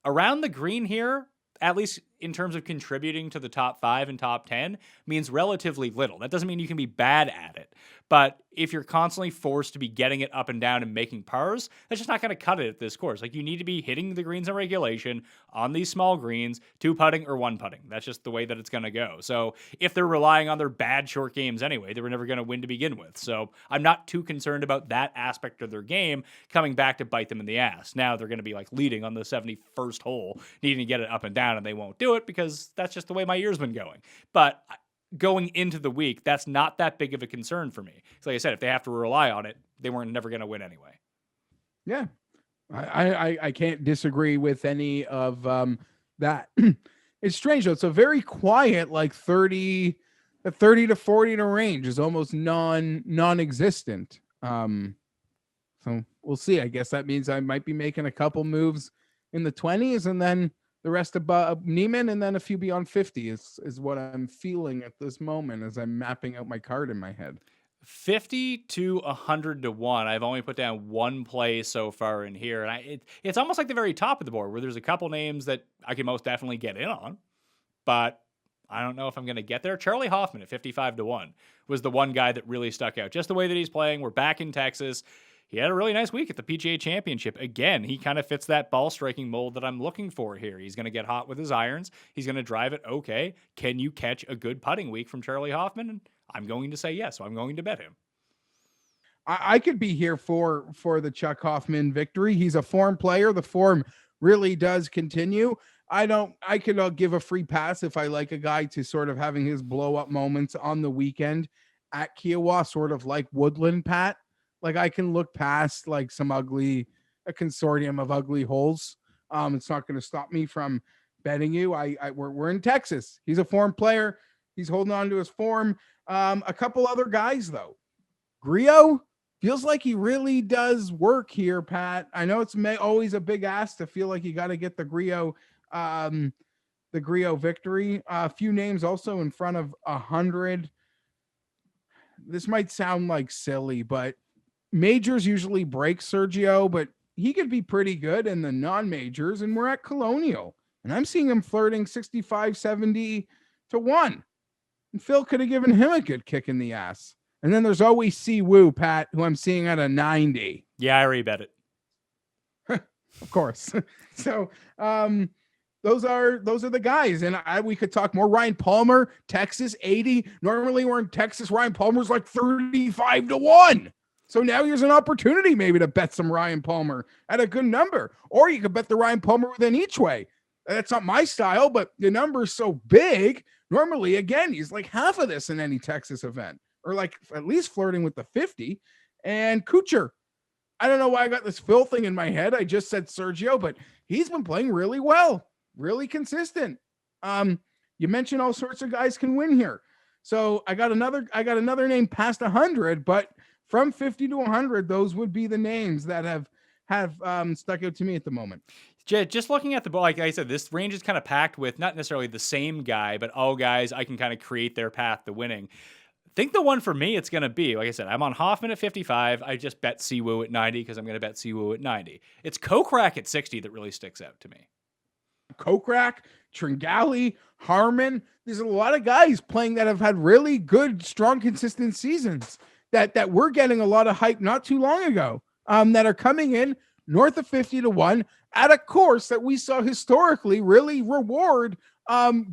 around the green here, at least in terms of contributing to the top 5 and top 10, means relatively little. That doesn't mean you can be bad at it. But if you're constantly forced to be getting it up and down and making pars, that's just not going to cut it at this course. Like, you need to be hitting the greens in regulation on these small greens, 2 putting or 1 putting. That's just the way that it's going to go. So if they're relying on their bad short games anyway, they were never going to win to begin with. So I'm not too concerned about that aspect of their game coming back to bite them in the ass. Now they're going to be like leading on the 71st hole, needing to get it up and down, and they won't do it because that's just the way my year's been going. But going into the week, that's not that big of a concern for me. So like I said, if they have to rely on it, they weren't never going to win anyway. Yeah, I can't disagree with any of that. It's strange though. It's a very quiet, like 30 to 40 to range is almost non-existent. So we'll see. I guess that means I might be making a couple moves in the 20s and then the rest of Neiman and then a few beyond 50 is what I'm feeling at this moment as I'm mapping out my card in my head. 50 to 100 to 1. I've only put down one play so far in here. And it's almost like the very top of the board where there's a couple names that I can most definitely get in on. But I don't know if I'm going to get there. Charlie Hoffman at 55 to 1 was the one guy that really stuck out. Just the way that he's playing. We're back in Texas. He had a really nice week at the PGA Championship. Again, he kind of fits that ball striking mold that I'm looking for here. He's going to get hot with his irons. He's going to drive it okay. Can you catch a good putting week from Charlie Hoffman? And I'm going to say yes, so I'm going to bet him. I could be here for the Chuck Hoffman victory. He's a form player. The form really does continue. I could give a free pass if I like a guy to sort of having his blow up moments on the weekend at Kiowa, sort of like Woodland, Pat. Like I can look past like a consortium of ugly holes. It's not going to stop me from betting you. We're in Texas. He's a form player. He's holding on to his form. A couple other guys though. Griot feels like he really does work here, Pat. I know it's always a big ask to feel like you got to get the Griot victory. A few names also in front of 100. This might sound like silly, but majors usually break Sergio, but he could be pretty good in the non-majors, and we're at Colonial, and I'm seeing him flirting 65, 70 to 1. And Phil could have given him a good kick in the ass. And then there's always Si Woo, Pat, who I'm seeing at a 90. Yeah, I rebet it. Of course. So those are the guys. And we could talk more. Ryan Palmer, Texas, 80. Normally we're in Texas. Ryan Palmer's like 35 to 1. So now here's an opportunity maybe to bet some Ryan Palmer at a good number. Or you could bet the Ryan Palmer within each way. That's not my style, but the number is so big. Normally, again, he's like half of this in any Texas event, or like at least flirting with the 50. And Kuchar, I don't know why I got this Phil thing in my head. I just said Sergio, but he's been playing really well, really consistent. You mentioned all sorts of guys can win here. So I got another name past 100, but from 50 to 100, those would be the names that have stuck out to me at the moment. Just looking at the ball, like I said, this range is kind of packed with not necessarily the same guy, but all guys I can kind of create their path to winning. I think the one for me it's going to be, like I said, I'm on Hoffman at 55. I just bet Si Woo at 90 because I'm going to bet Si Woo at 90. It's Kokrak at 60 that really sticks out to me. Kokrak, Tringali, Harmon. There's a lot of guys playing that have had really good, strong, consistent seasons that we're getting a lot of hype not too long ago that are coming in north of 50 to 1 at a course that we saw historically really reward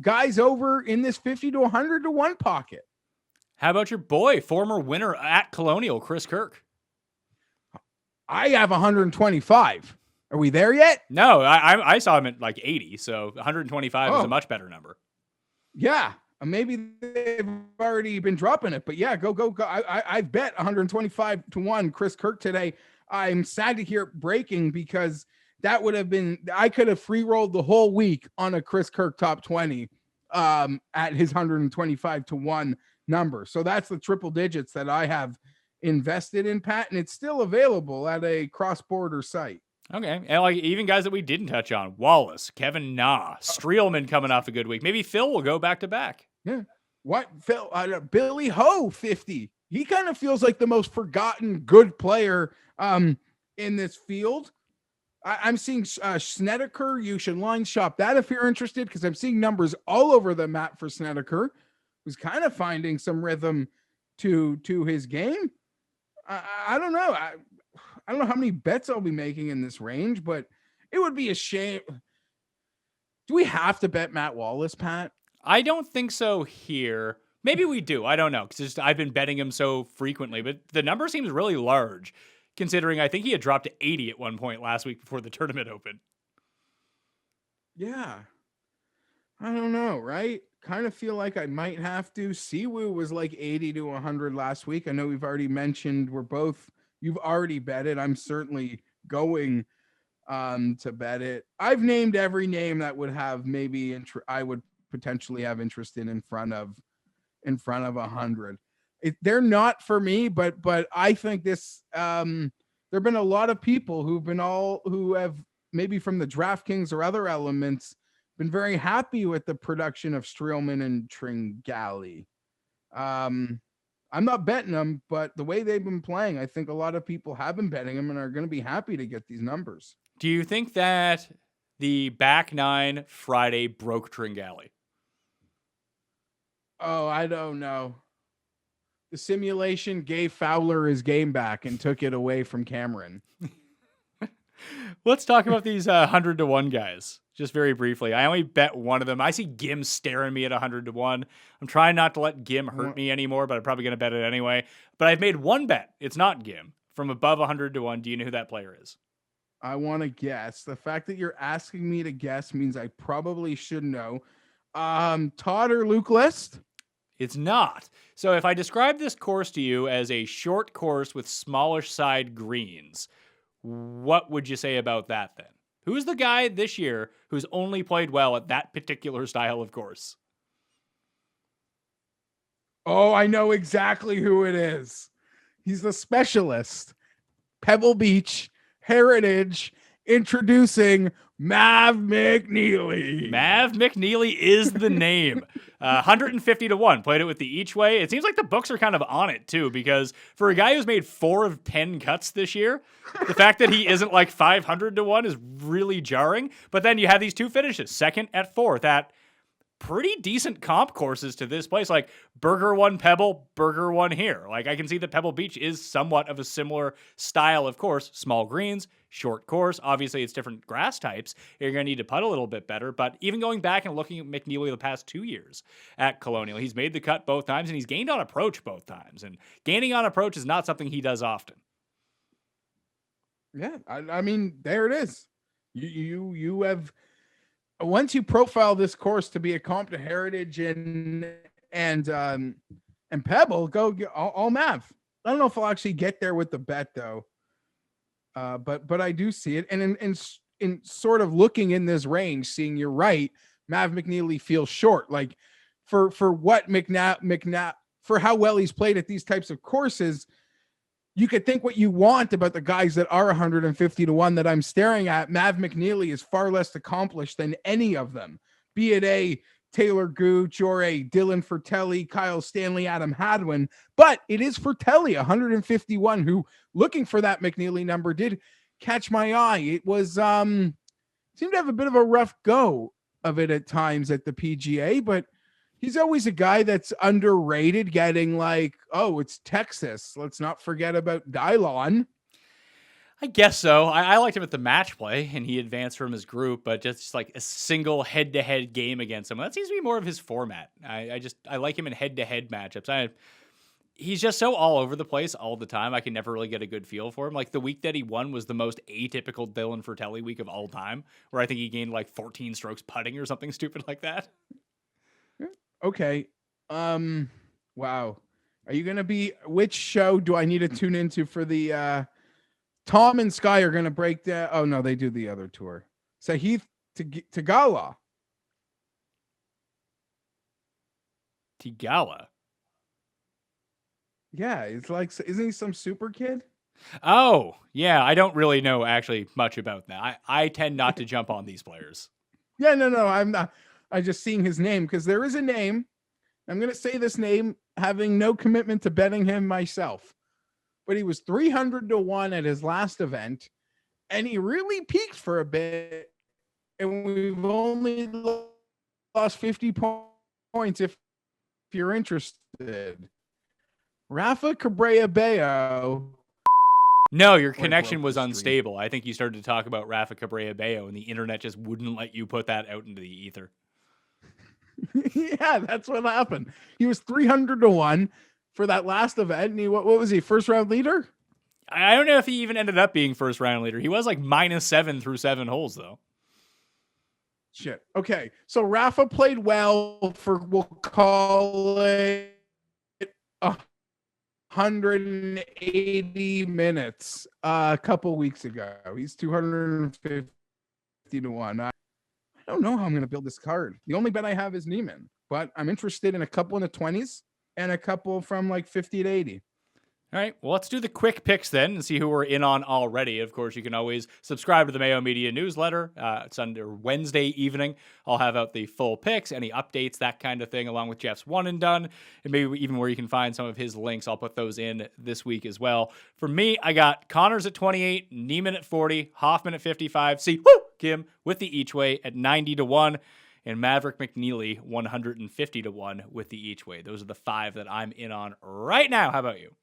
guys over in this 50 to 100 to 1 pocket. How about your boy, former winner at Colonial, Chris Kirk? I have 125. Are we there yet? No, I saw him at like 80, so 125 is a much better number. Yeah, maybe they've already been dropping it, but yeah, go. I bet 125 to 1 Chris Kirk today. I'm sad to hear it breaking because that would have been, I could have free rolled the whole week on a Chris Kirk top 20 at his 125 to 1 number. So that's the triple digits that I have invested in, Pat, and it's still available at a cross-border site. Okay, and like even guys that we didn't touch on, Wallace, Kevin Na, Streelman coming off a good week. Maybe Phil will go back to back. Yeah. What Phil? Billy Ho 50. He kind of feels like the most forgotten good player in this field. I'm seeing Snedeker. You should line shop that if you're interested, because I'm seeing numbers all over the map for Snedeker, who's kind of finding some rhythm to his game. I don't know. I don't know how many bets I'll be making in this range, but it would be a shame. Do we have to bet Matt Wallace, Pat? I don't think so here. Maybe we do. I don't know, because I've been betting him so frequently, but the number seems really large, considering I think he had dropped to 80 at one point last week before the tournament opened. Yeah. I don't know, right? Kind of feel like I might have to. Siwoo was like 80 to 100 last week. I know we've already mentioned you've already bet it. I'm certainly going to bet it. I've named every name that would have maybe I would potentially have interest in front of 100. They're not for me, but I think this there've been a lot of people who have maybe from the DraftKings or other elements been very happy with the production of Streelman and Tringali. I'm not betting them, but the way they've been playing, I think a lot of people have been betting them and are going to be happy to get these numbers. Do you think that the back nine Friday broke Tringali? Oh, I don't know. The simulation gave Fowler his game back and took it away from Cameron. Let's talk about these 100-1 guys just very briefly. I only bet one of them. I see Gim staring me at 100-1. I'm trying not to let Gim hurt me anymore, but I'm probably going to bet it anyway. But I've made one bet. It's not Gim from above 100-1. Do you know who that player is? I want to guess. The fact that you're asking me to guess means I probably should know. Todd or Luke List? It's not. So if I describe this course to you as a short course with smallish side greens, what would you say about that then? Who's the guy this year who's only played well at that particular style of course? Oh, I know exactly who it is. He's the specialist. Pebble Beach, Heritage, introducing Mav McNeely. Mav McNeely is the name. 150-1. Played it with the each way. It seems like the books are kind of on it too, because for a guy who's made 4 of 10 cuts this year, the fact that he isn't like 500-1 is really jarring. But then you have these two finishes, second at fourth at pretty decent comp courses to this place, like Burger One Pebble, Burger One here. Like I can see that Pebble Beach is somewhat of a similar style of course, small greens, short course. Obviously it's different grass types. You're going to need to putt a little bit better, but even going back and looking at McNeely the past 2 years at Colonial, he's made the cut both times and he's gained on approach both times. And gaining on approach is not something he does often. Yeah, I mean, there it is. You have, once you profile this course to be a comp to Heritage and Pebble, go all Mav. I don't know if I'll actually get there with the bet though, but I do see it. And in sort of looking in this range, seeing you're right, Mav McNeely feels short. Like for what for how well he's played at these types of courses, you could think what you want about the guys that are 150-1 that I'm staring at. Mav McNeely is far less accomplished than any of them, be it a Taylor Gooch or a Dylan Fratelli, Kyle Stanley, Adam Hadwin. But it is Fratelli, 151, who, looking for that McNeely number, did catch my eye. It was seemed to have a bit of a rough go of it at times at the PGA, but he's always a guy that's underrated, getting like, oh, it's Texas. Let's not forget about Dylon. I guess so. I liked him at the match play, and he advanced from his group, but just like a single head-to-head game against him, that seems to be more of his format. I like him in head-to-head matchups. He's just so all over the place all the time. I can never really get a good feel for him. Like the week that he won was the most atypical Dylan Fratelli week of all time, where I think he gained like 14 strokes putting or something stupid like that. Okay. Wow. Are you going to be, which show do I need to tune into for the, Tom and Sky are going to break down. Oh no, they do the other tour. Sahith Tagala. Tigala. Yeah. It's like, isn't he some super kid? Oh yeah. I don't really know actually much about that. I tend not to jump on these players. Yeah, no, I'm not. I just seeing his name because there is a name. I'm going to say this name, having no commitment to betting him myself. But he was 300-1 at his last event, and he really peaked for a bit. And we've only lost 50 points if you're interested. Rafa Cabrera Bello. No, your connection was unstable. I think you started to talk about Rafa Cabrera Bello, and the internet just wouldn't let you put that out into the ether. Yeah, that's what happened. He was 300-1 for that last event. And he, what was he, first round leader? I don't know if he even ended up being first round leader. He was like -7 through 7 holes, though. Shit. Okay, so Rafa played well for, we'll call it 180 minutes a couple weeks ago. He's 250-1. I don't know how I'm going to build this card. The only bet I have is Neiman, but I'm interested in a couple in the 20s. and a couple from like 50 to 80. All right, well, let's do the quick picks then and see who we're in on already. Of course, you can always subscribe to the Mayo Media newsletter. It's under Wednesday evening. I'll have out the full picks, any updates, that kind of thing, along with Jeff's one and done, and maybe even where you can find some of his links. I'll put those in this week as well. For me, I got Connors at 28, Neiman at 40, Hoffman at 55, Kim with the each way at 90 to 1. And Maverick McNeely 150 to 1 with the each way. Those are the 5 that I'm in on right now. How about you?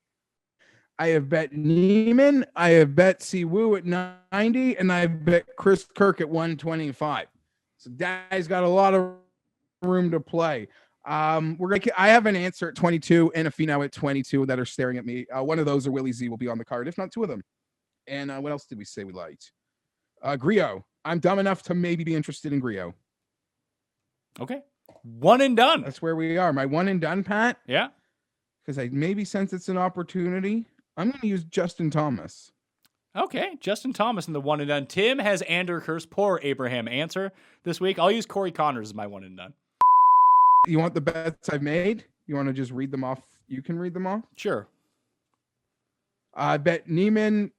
I have bet Neiman, I have bet Siwoo at 90, and I have bet Chris Kirk at 125. So Dad's got a lot of room to play. I have an answer at 22 and a Finau at 22 that are staring at me. One of those or Willie Z will be on the card, if not 2 of them. And what else did we say we liked? Griot. I'm dumb enough to maybe be interested in Griot. Okay. One and done. That's where we are. My one and done, Pat. Yeah. Because I maybe sense it's an opportunity. I'm going to use Justin Thomas. Okay, Justin Thomas in the one and done. Tim has Anderker's poor Abraham answer this week. I'll use Corey Connors as my one and done. You want the bets I've made? You want to just read them off? You can read them off? Sure. I bet Neiman,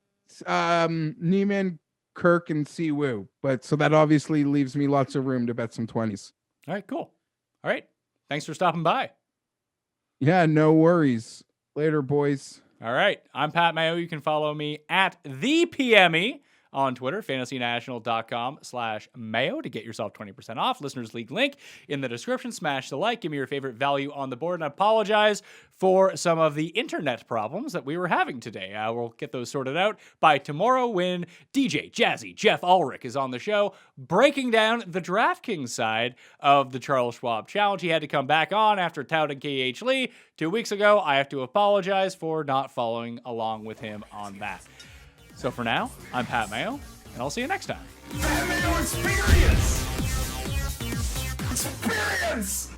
Kirk, and Siwoo. But so that obviously leaves me lots of room to bet some 20s. All right, cool. All right. Thanks for stopping by. Yeah, no worries. Later, boys. All right. I'm Pat Mayo. You can follow me at the PME on Twitter, fantasynational.com/Mayo to get yourself 20% off. Listeners League link in the description. Smash the like. Give me your favorite value on the board. And I apologize for some of the internet problems that we were having today. We'll get those sorted out by tomorrow when DJ Jazzy Jeff Ulrich is on the show breaking down the DraftKings side of the Charles Schwab Challenge. He had to come back on after touting KH Lee 2 weeks ago. I have to apologize for not following along with him on that. So for now, I'm Pat Mayo, and I'll see you next time. That Mayo experience! Experience!